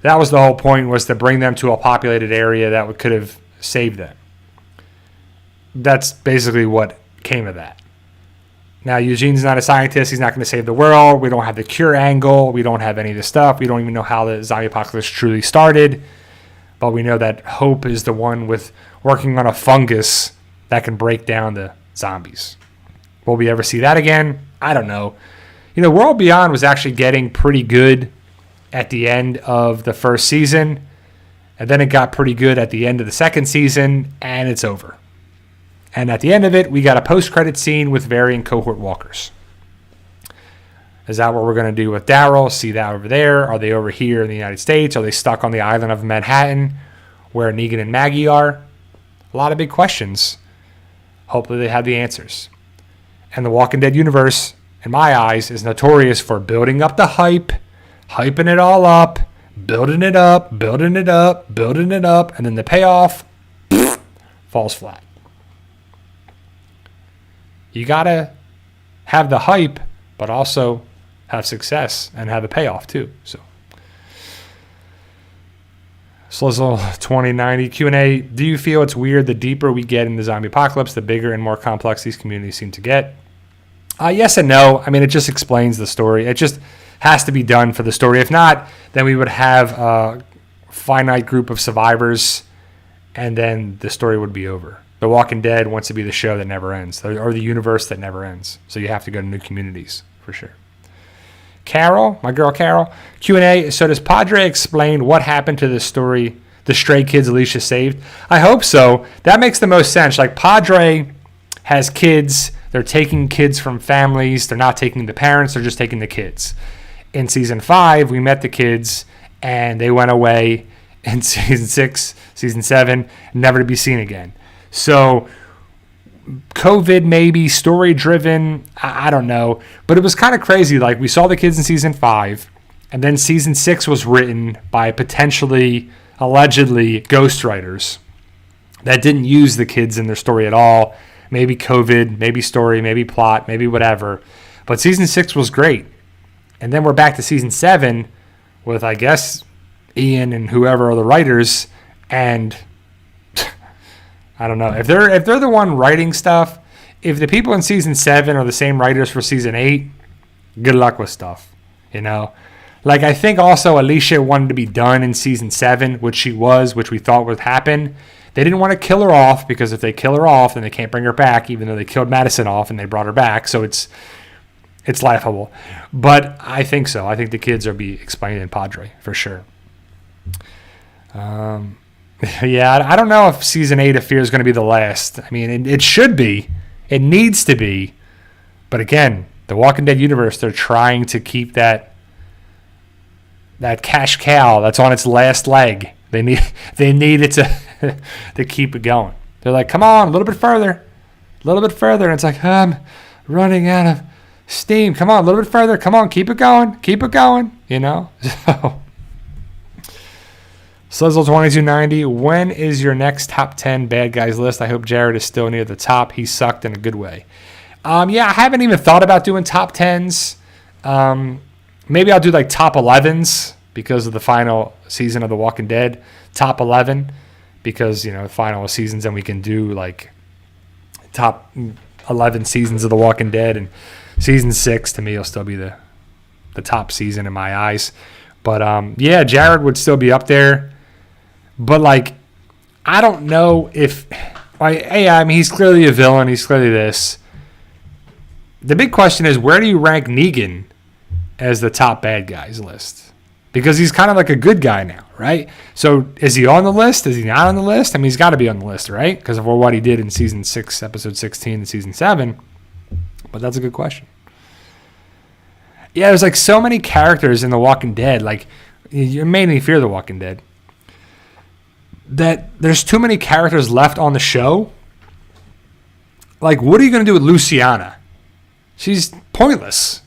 That was the whole point, was to bring them to a populated area that could have saved them. That's basically what came of that. Now, Eugene's not a scientist. He's not going to save the world. We don't have the cure angle. We don't have any of this stuff. We don't even know how the zombie apocalypse truly started. But we know that Hope is the one with working on a fungus that can break down the zombies. Will we ever see that again? I don't know. You know, World Beyond was actually getting pretty good at the end of the first season. And then it got pretty good at the end of the second season. And it's over. And at the end of it, we got a post-credit scene with varying cohort walkers. Is that what we're going to do with Daryl? See that over there? Are they over here in the United States? Are they stuck on the island of Manhattan where Negan and Maggie are? A lot of big questions. Hopefully they have the answers. And the Walking Dead universe, in my eyes, is notorious for building up the hype, hyping it all up, building it up, building it up, building it up, and then the payoff falls flat. You got to have the hype, but also have success and have the payoff too. So, Slizzle 2090 Q&A. Do you feel it's weird the deeper we get in the zombie apocalypse, the bigger and more complex these communities seem to get? Yes and no. I mean, it just explains the story. It just has to be done for the story. If not, then we would have finite group of survivors, and then the story would be over. The Walking Dead wants to be the show that never ends, or the universe that never ends. So you have to go to new communities for sure. Carol, my girl Carol, Q&A. So does Padre explain what happened to the story, the stray kids Alicia saved? I hope so. That makes the most sense. Like, Padre has kids. They're taking kids from families. They're not taking the parents. They're just taking the kids. In season 5, we met the kids, and they went away in season 6, season 7, never to be seen again. So COVID, maybe story driven, I don't know, but it was kind of crazy. Like, we saw the kids in season 5, and then season 6 was written by potentially, allegedly, ghostwriters that didn't use the kids in their story at all. Maybe COVID, maybe story, maybe plot, maybe whatever. But season 6 was great. And then we're back to season 7 with, I guess, Ian and whoever are the writers, and I don't know if they're the one writing stuff. If the people in season 7 are the same writers for season 8, good luck with stuff. You know, like, I think also Alicia wanted to be done in season 7, which she was, which we thought would happen. They didn't want to kill her off, because if they kill her off, then they can't bring her back, even though they killed Madison off and they brought her back. So it's laughable. But I think so. I think the kids will be explained in Padre for sure. Yeah, I don't know if season 8 of Fear is going to be the last. I mean, it should be. It needs to be. But again, the Walking Dead universe, they're trying to keep that cash cow that's on its last leg. They need it to keep it going. They're like, come on, a little bit further. And it's like, I'm running out of steam. Come on, a little bit further. Come on, keep it going. You know? So Slizzle 2290, when is your next top 10 bad guys list? I hope Jared is still near the top. He sucked in a good way. Yeah, I haven't even thought about doing top 10s. Maybe I'll do like top 11s because of the final season of The Walking Dead. Top 11 because, you know, final seasons, and we can do like top 11 seasons of The Walking Dead, and season 6 to me will still be the top season in my eyes. But yeah, Jared would still be up there. But like, I don't know if, like, hey, I mean, he's clearly a villain. He's clearly this. The big question is, where do you rank Negan as the top bad guys list? Because he's kind of like a good guy now, right? So is he on the list? Is he not on the list? I mean, he's got to be on the list, right? Because of what he did in season 6, episode 16, and season 7. But that's a good question. Yeah, there's like so many characters in The Walking Dead. Like, you mainly Fear The Walking Dead. That there's too many characters left on the show. Like, what are you going to do with Luciana? She's pointless.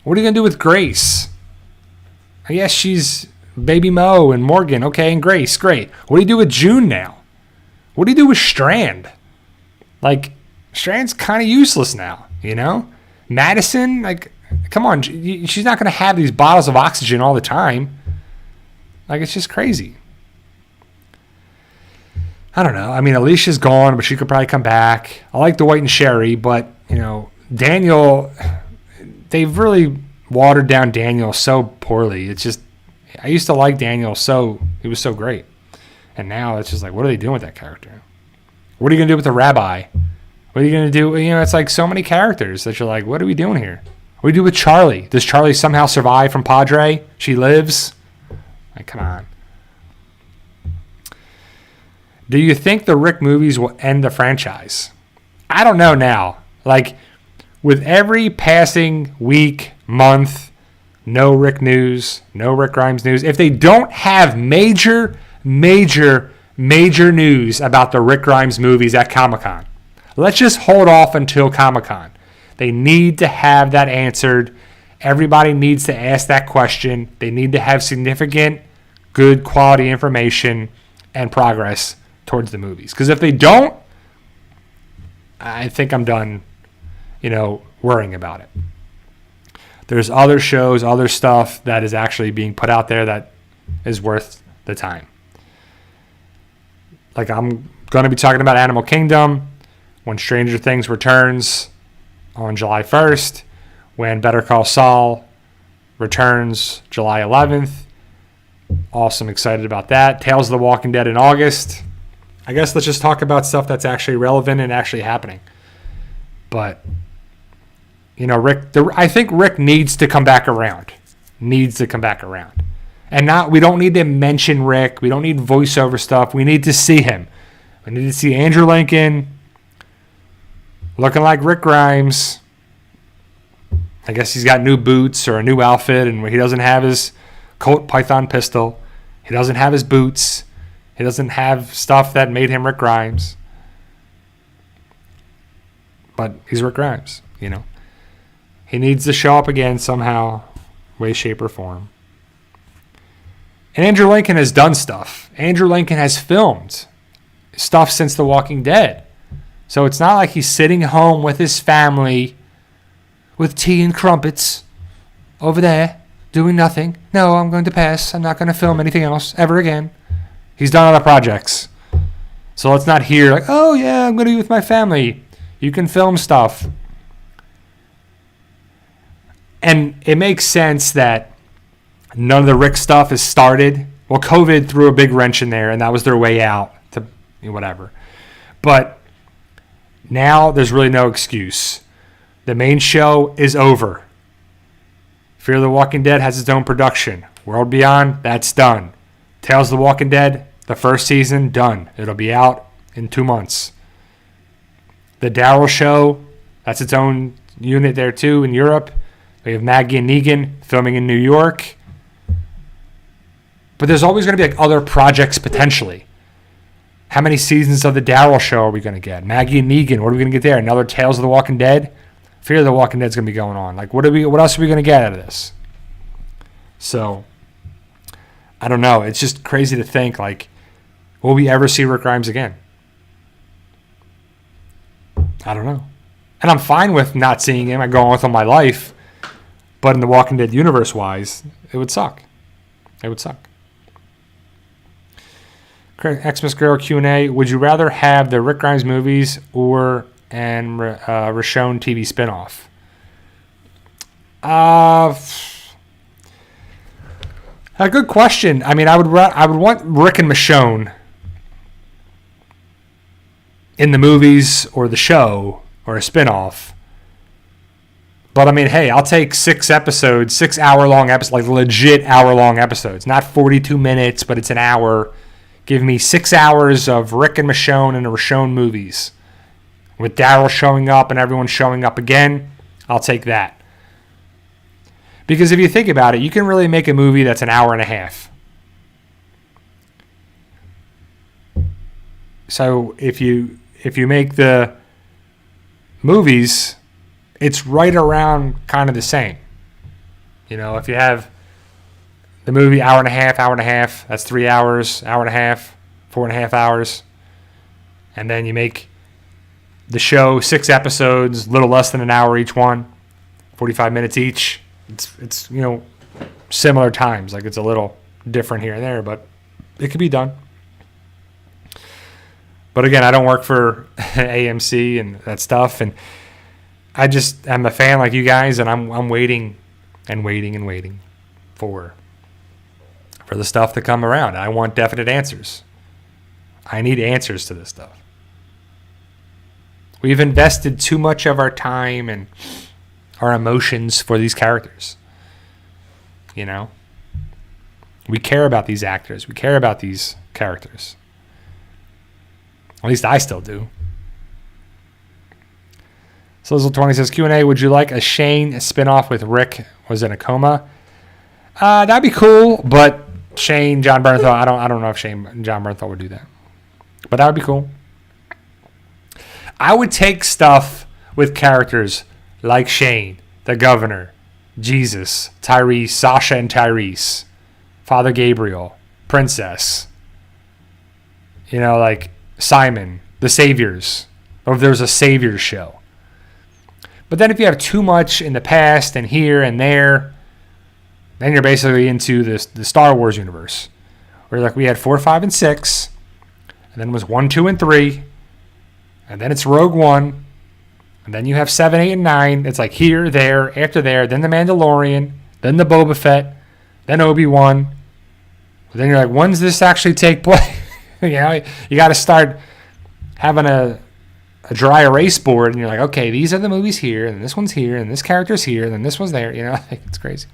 What are you going to do with Grace? I guess she's Baby Mo and Morgan. Okay, and Grace, great. What do you do with June now? What do you do with Strand? Like, Strand's kind of useless now, you know? Madison, like, come on. She's not going to have these bottles of oxygen all the time. Like, it's just crazy. I don't know. I mean, Alicia's gone, but she could probably come back. I like Dwight and Sherry, but, you know, Daniel, they've really watered down Daniel so poorly. It's just, I used to like Daniel he was so great. And now it's just like, what are they doing with that character? What are you going to do with the rabbi? What are you going to do? You know, it's like so many characters that you're like, what are we doing here? What do we do with Charlie? Does Charlie somehow survive from Padre? She lives? Like, come on. Do you think the Rick movies will end the franchise? I don't know now. Like, with every passing week, month, no Rick news, no Rick Grimes news. If they don't have major news about the Rick Grimes movies at Comic-Con, let's just hold off until Comic-Con. They need to have that answered. Everybody needs to ask that question. They need to have significant, good quality information and progress towards the movies. Because if they don't, I think I'm done, you know, worrying about it. There's other shows, other stuff that is actually being put out there that is worth the time. Like, I'm going to be talking about Animal Kingdom when Stranger Things returns on July 1st, when Better Call Saul returns July 11th, Awesome. Excited about that. Tales of the Walking Dead in August. I guess let's just talk about stuff that's actually relevant and actually happening. But, you know, I think Rick needs to come back around. And we don't need to mention Rick. We don't need voiceover stuff. We need to see him. We need to see Andrew Lincoln looking like Rick Grimes. I guess he's got new boots or a new outfit, and he doesn't have his Colt Python pistol. He doesn't have his boots. He doesn't have stuff that made him Rick Grimes. But he's Rick Grimes, you know. He needs to show up again somehow, way, shape, or form. And Andrew Lincoln has done stuff. Andrew Lincoln has filmed stuff since The Walking Dead. So it's not like he's sitting home with his family with tea and crumpets over there doing nothing. No, I'm going to pass. I'm not going to film anything else ever again. He's done other projects. So let's not hear like, oh yeah, I'm going to be with my family. You can film stuff. And it makes sense that none of the Rick stuff is started. Well, COVID threw a big wrench in there, and that was their way out to whatever. But now there's really no excuse. The main show is over. Fear the Walking Dead has its own production. World Beyond, that's done. Tales of the Walking Dead, the first season, done. It'll be out in 2 months. The Daryl Show, that's its own unit there too in Europe. We have Maggie and Negan filming in New York. But there's always going to be like other projects potentially. How many seasons of the Daryl Show are we going to get? Maggie and Negan, what are we going to get there? Another Tales of the Walking Dead? Fear the Walking Dead's going to be going on. Like, what else are we going to get out of this? So, I don't know. It's just crazy to think, like, will we ever see Rick Grimes again? I don't know. And I'm fine with not seeing him. I go on with my life. But in the Walking Dead universe-wise, it would suck. It would suck. Xmas Girl Q&A. Would you rather have the Rick Grimes movies or an Michonne TV spinoff? A good question. I mean, I would want Rick and Michonne in the movies or the show or a spinoff. But I mean, hey, I'll take 6 episodes, 6 hour-long episodes, like legit hour-long episodes. Not 42 minutes, but it's an hour. Give me 6 hours of Rick and Michonne in the Michonne movies. With Daryl showing up and everyone showing up again, I'll take that. Because if you think about it, you can really make a movie that's an hour and a half. So if you make the movies, it's right around kind of the same. You know, if you have the movie hour and a half, that's 3 hours, hour and a half, 4.5 hours. And then you make the show 6 episodes, a little less than an hour each one, 45 minutes each. It's you know, similar times. Like, it's a little different here and there, but it could be done. But again, I don't work for AMC and that stuff, and I'm a fan like you guys, and I'm waiting and waiting and waiting for the stuff to come around. I want definite answers. I need answers to this stuff. We've invested too much of our time and our emotions for these characters. You know? We care about these actors. We care about these characters. At least I still do. Slizzle20 says, Q&A, would you like a Shane spinoff with Rick was in a coma? That'd be cool, but Shane, John Bernthal, I don't know if Shane and John Bernthal would do that. But that would be cool. I would take stuff with characters like Shane, the governor, Jesus, Tyrese, Sasha and Tyrese, Father Gabriel, Princess, you know, like Simon, the Saviors, or if there's a Saviors show. But then if you have too much in the past and here and there, then you're basically into the Star Wars universe. Where like we had 4, 5, and 6, and then it was 1, 2, and 3, and then it's Rogue One, and then you have 7, 8, and 9. It's like here, there, after there, then the Mandalorian, then the Boba Fett, then Obi-Wan, But then you're like, when's this actually take place? You know, you got to start having a dry erase board, and you're like, okay, these are the movies here, and this one's here, and this character's here, and then this one's there. You know, like, it's crazy.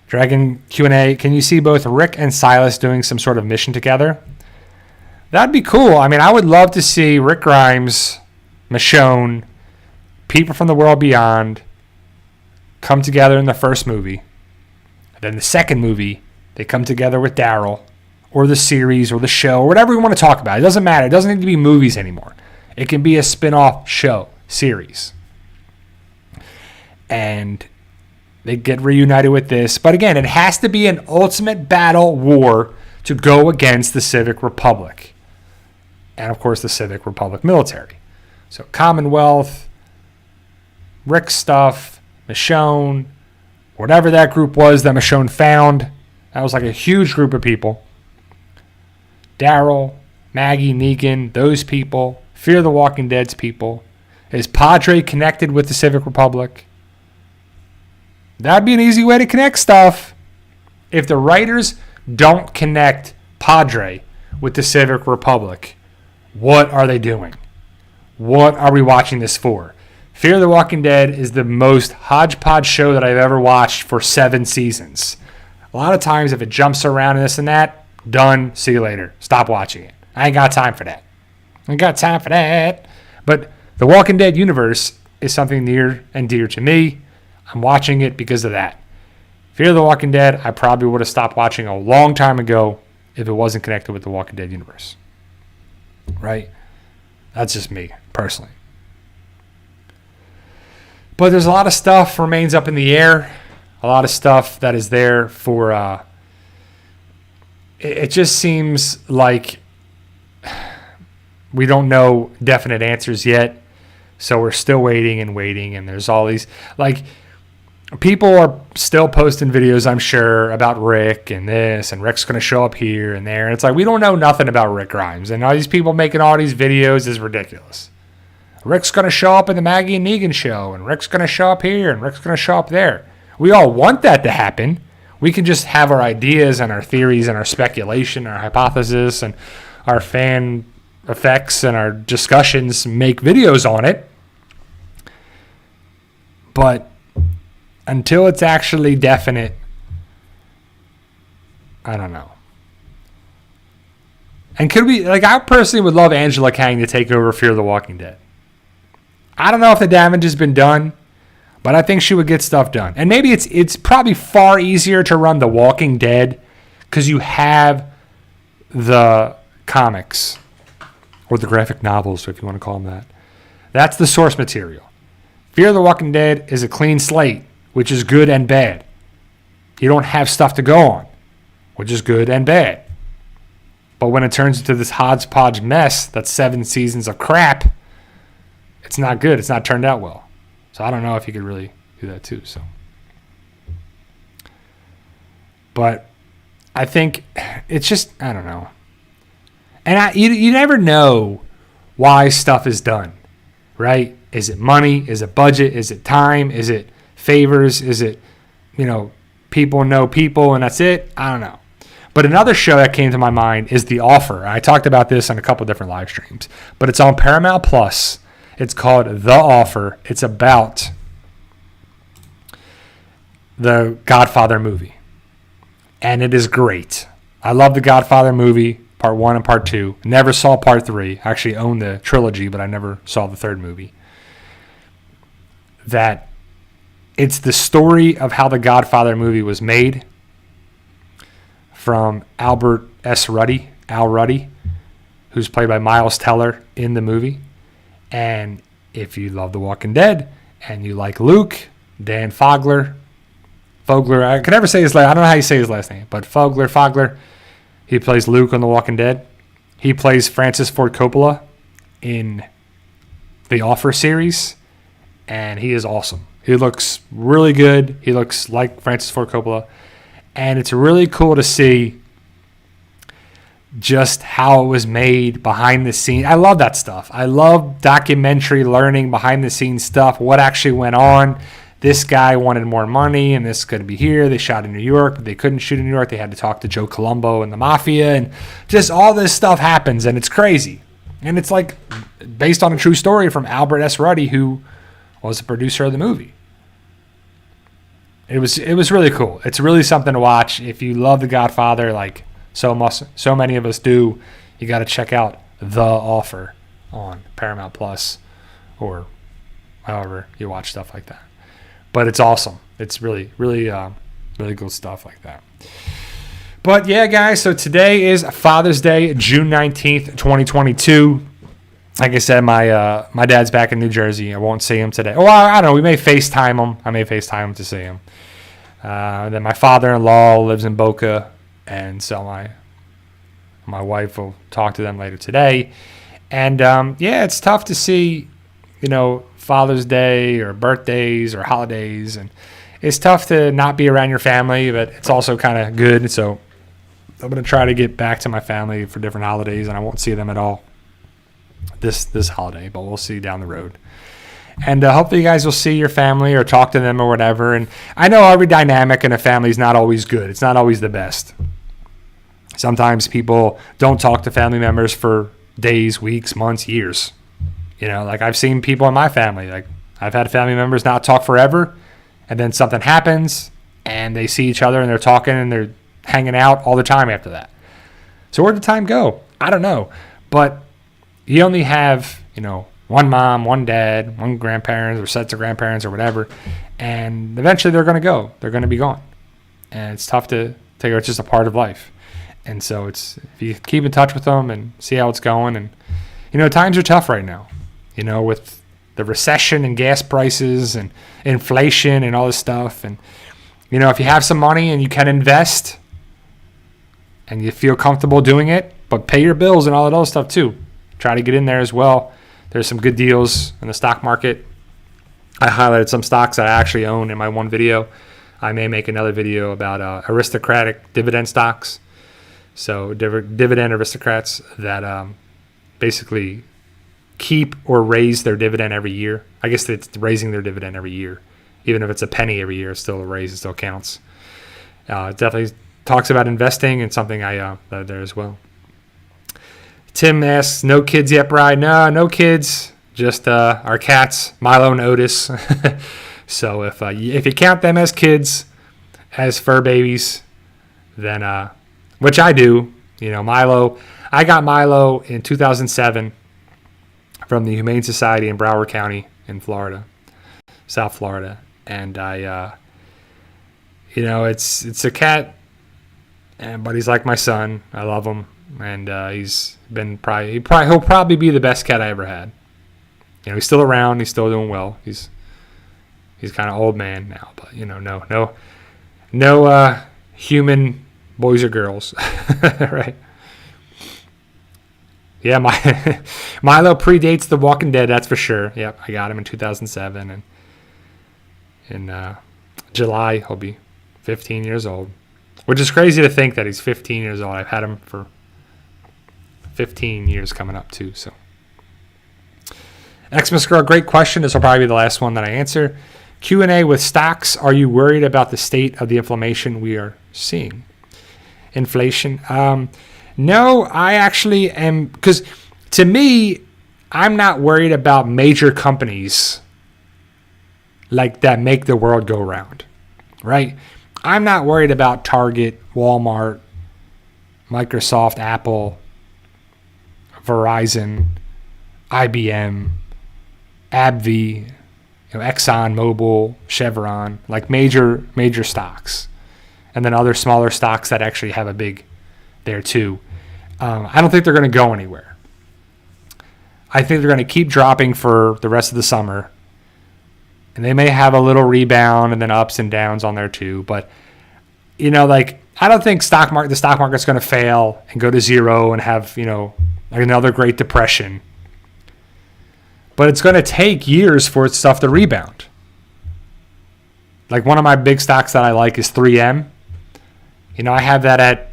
Dragon Q&A, can you see both Rick and Silas doing some sort of mission together? That'd be cool. I mean, I would love to see Rick Grimes, Michonne, people from the world beyond come together in the first movie. And then the second movie, they come together with Daryl, or the series, or the show, or whatever we want to talk about. It doesn't matter. It doesn't need to be movies anymore. It can be a spin-off show, series. And they get reunited with this. But again, it has to be an ultimate battle war to go against the Civic Republic. And, of course, the Civic Republic military. So Commonwealth, Rick stuff, Michonne, whatever that group was that Michonne found. That was like a huge group of people. Daryl, Maggie, Negan, those people. Fear the Walking Dead's people. Is Padre connected with the Civic Republic? That'd be an easy way to connect stuff. If the writers don't connect Padre with the Civic Republic, what are they doing? What are we watching this for? Fear the Walking Dead is the most hodgepodge show that I've ever watched for 7 seasons. A lot of times, if it jumps around and this and that, done, see you later. Stop watching it. I ain't got time for that. I ain't got time for that. But the Walking Dead universe is something near and dear to me. I'm watching it because of that. Fear the Walking Dead, I probably would have stopped watching a long time ago if it wasn't connected with the Walking Dead universe. Right? That's just me, personally. But there's a lot of stuff remains up in the air. A lot of stuff that is there for... it just seems like we don't know definite answers yet. So we're still waiting. And there's all these... like... people are still posting videos, I'm sure, about Rick and this, and Rick's going to show up here and there. And it's like, we don't know nothing about Rick Grimes. And all these people making all these videos is ridiculous. Rick's going to show up in the Maggie and Negan show, and Rick's going to show up here, and Rick's going to show up there. We all want that to happen. We can just have our ideas and our theories and our speculation, our hypothesis, and our fan effects and our discussions, make videos on it. But until it's actually definite, I don't know. And could we, like, I personally would love Angela Kang to take over Fear the Walking Dead. I don't know if the damage has been done, but I think she would get stuff done. And maybe it's probably far easier to run The Walking Dead because you have the comics or the graphic novels, if you want to call them that. That's the source material. Fear the Walking Dead is a clean slate, which is good and bad. You don't have stuff to go on, which is good and bad. But when it turns into this hodgepodge mess that's 7 seasons of crap, it's not good. It's not turned out well. So I don't know if you could really do that too. So, but I think it's just, I don't know. And you never know why stuff is done, right? Is it money? Is it budget? Is it time? Is it favors? Is it, people know people and that's it? I don't know. But another show that came to my mind is The Offer. I talked about this on a couple different live streams, but it's on Paramount Plus. It's called The Offer. It's about the Godfather movie. And it is great. I love the Godfather movie, part 1 and part 2. Never saw part 3. I actually own the trilogy, but I never saw the third movie. That it's the story of how the Godfather movie was made from Albert S. Ruddy, Al Ruddy, who's played by Miles Teller in the movie. And if you love The Walking Dead and you like Luke, Dan Fogler, I could never say his last name. I don't know how you say his last name, but Fogler, he plays Luke on The Walking Dead. He plays Francis Ford Coppola in the Offer series, and he is awesome. He looks really good. He looks like Francis Ford Coppola. And it's really cool to see just how it was made behind the scenes. I love that stuff. I love documentary learning, behind the scenes stuff, what actually went on, this guy wanted more money and this could be here. They shot in New York. They couldn't shoot in New York. They had to talk to Joe Colombo and the mafia, and just all this stuff happens, and it's crazy. And it's like based on a true story from Albert S. Ruddy, who was the producer of the movie. It was really cool. It's really something to watch. If you love The Godfather, like so many of us do, you got to check out The Offer on Paramount Plus or however you watch stuff like that. But it's awesome. It's really cool stuff like that. But yeah, guys, so today is Father's Day, June 19th, 2022. Like I said, my dad's back in New Jersey. I won't see him today. Oh, I don't know. We may FaceTime him. I may FaceTime him to see him. Then my father-in-law lives in Boca, and so my wife will talk to them later today. And yeah, it's tough to see, Father's Day or birthdays or holidays, and it's tough to not be around your family, but it's also kind of good. So I'm going to try to get back to my family for different holidays, and I won't see them at all this holiday, but we'll see down the road. And hopefully you guys will see your family or talk to them or whatever. And I know every dynamic in a family is not always good. It's not always the best. Sometimes people don't talk to family members for days, weeks, months, years. Like I've seen people in my family, like I've had family members not talk forever, and then something happens and they see each other and they're talking and they're hanging out all the time after that. So where'd the time go? I don't know. But you only have, one mom, one dad, one grandparents or sets of grandparents or whatever, and eventually they're going to go. They're going to be gone. And it's tough to take it. It's just a part of life. And so if you keep in touch with them and see how it's going. And, times are tough right now, with the recession and gas prices and inflation and all this stuff. And, if you have some money and you can invest and you feel comfortable doing it, but pay your bills and all that other stuff too. Try to get in there as well. There's some good deals in the stock market. I highlighted some stocks that I actually own in my one video. I may make another video about aristocratic dividend stocks. So dividend aristocrats that basically keep or raise their dividend every year. I guess it's raising their dividend every year. Even if it's a penny every year, it's still a raise. It still counts. It definitely talks about investing and something I there as well. Tim asks, no kids yet, Brian? No kids. Just our cats, Milo and Otis. So if you count them as kids, as fur babies, then which I do. Milo. I got Milo in 2007 from the Humane Society in Broward County in Florida, South Florida, and I, it's a cat, but he's like my son. I love him. And he'll probably be the best cat I ever had. He's still around. He's still doing well. He's kind of old man now, but no human boys or girls, right? Yeah, Milo predates The Walking Dead. That's for sure. Yep, I got him in 2007, and in July he'll be 15 years old, which is crazy to think that he's 15 years old. I've had him for 15 years coming up too. So, Xmas Girl, great question. This will probably be the last one that I answer. Q&A with stocks. Are you worried about the state of the inflation we are seeing? Inflation? No, I actually am, because to me, I'm not worried about major companies like that make the world go round, right? I'm not worried about Target, Walmart, Microsoft, Apple, Verizon, IBM, AbbVie, Exxon Mobil, Chevron, like major stocks, and then other smaller stocks that actually have a big there too. I don't think they're going to go anywhere. I think they're going to keep dropping for the rest of the summer, and they may have a little rebound and then ups and downs on there too. But I don't think the stock market's going to fail and go to zero and have another Great Depression. But it's going to take years for its stuff to rebound. Like one of my big stocks that I like is 3M. I have that at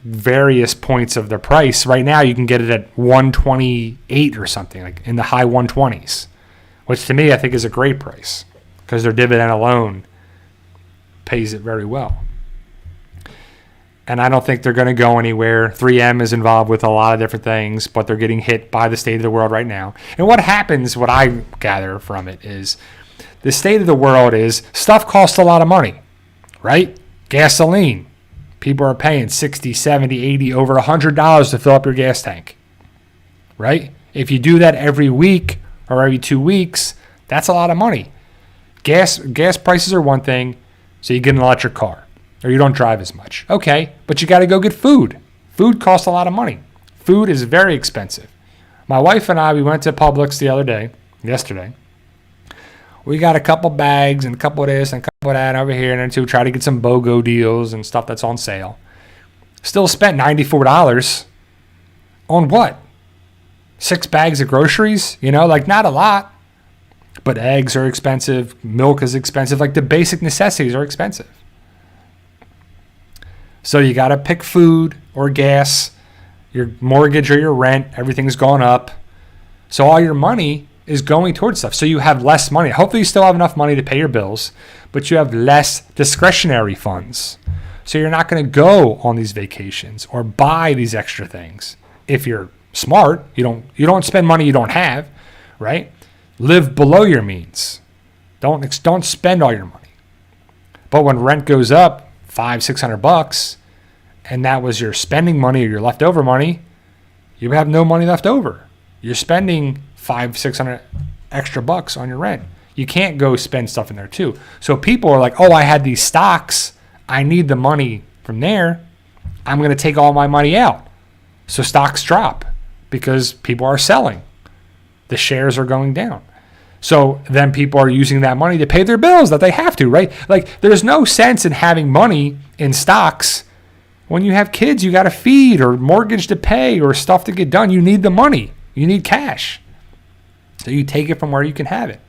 various points of the price. Right now you can get it at 128 or something, like in the high 120s, which to me I think is a great price because their dividend alone pays it very well. And I don't think they're going to go anywhere. 3M is involved with a lot of different things, but they're getting hit by the state of the world right now. And what happens, what I gather from it is the state of the world is stuff costs a lot of money, right? Gasoline. People are paying $60, $70, $80, over $100 to fill up your gas tank, right? If you do that every week or every 2 weeks, that's a lot of money. Gas prices are one thing, so you get an electric car. Or you don't drive as much. Okay, but you got to go get food. Food costs a lot of money. Food is very expensive. My wife and I, we went to Publix yesterday. We got a couple bags and a couple of this and a couple of that over here and then to try to get some BOGO deals and stuff that's on sale. Still spent $94 on what? 6 bags of groceries? Like not a lot. But eggs are expensive. Milk is expensive. Like the basic necessities are expensive. So you got to pick food or gas, your mortgage or your rent, everything's gone up. So all your money is going towards stuff. So you have less money. Hopefully you still have enough money to pay your bills, but you have less discretionary funds. So you're not going to go on these vacations or buy these extra things. If you're smart, you don't spend money you don't have, right? Live below your means. Don't spend all your money. But when rent goes up $500-$600 and that was your spending money or your leftover money, you have no money left over. You're spending $500-$600 extra bucks on your rent. You can't go spend stuff in there too. So people are like, oh, I had these stocks, I need the money from there, I'm going to take all my money out. So stocks drop because people are selling, the shares are going down. So then people are using that money to pay their bills that they have to, right? Like there's no sense in having money in stocks when you have kids you got to feed or mortgage to pay or stuff to get done. You need the money. You need cash. So you take it from where you can have it.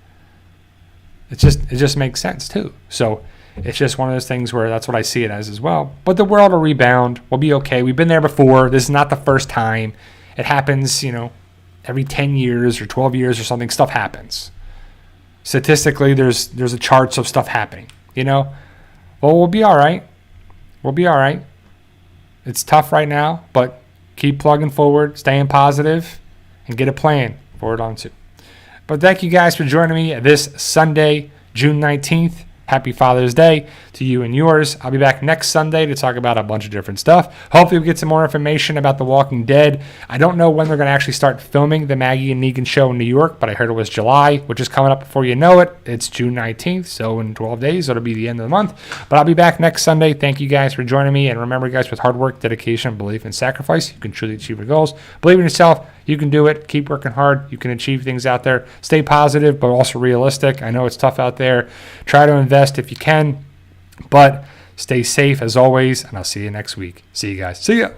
It just makes sense too. So it's just one of those things where that's what I see it as well. But the world will rebound. We'll be okay. We've been there before. This is not the first time. It happens, every 10 years or 12 years or something, stuff happens. Statistically, there's a charts of stuff happening, Well, we'll be all right. We'll be all right. It's tough right now, but keep plugging forward, staying positive, and get a plan forward on to. But thank you guys for joining me this Sunday, June 19th. Happy Father's Day to you and yours. I'll be back next Sunday to talk about a bunch of different stuff. Hopefully we'll get some more information about The Walking Dead. I don't know when they're going to actually start filming the Maggie and Negan show in New York, but I heard it was July, which is coming up before you know it. It's June 19th, so in 12 days, it'll be the end of the month. But I'll be back next Sunday. Thank you guys for joining me. And remember, guys, with hard work, dedication, belief, and sacrifice, you can truly achieve your goals. Believe in yourself. You can do it. Keep working hard. You can achieve things out there. Stay positive, but also realistic. I know it's tough out there. Try to invest if you can, but stay safe as always, and I'll see you next week. See you guys. See ya.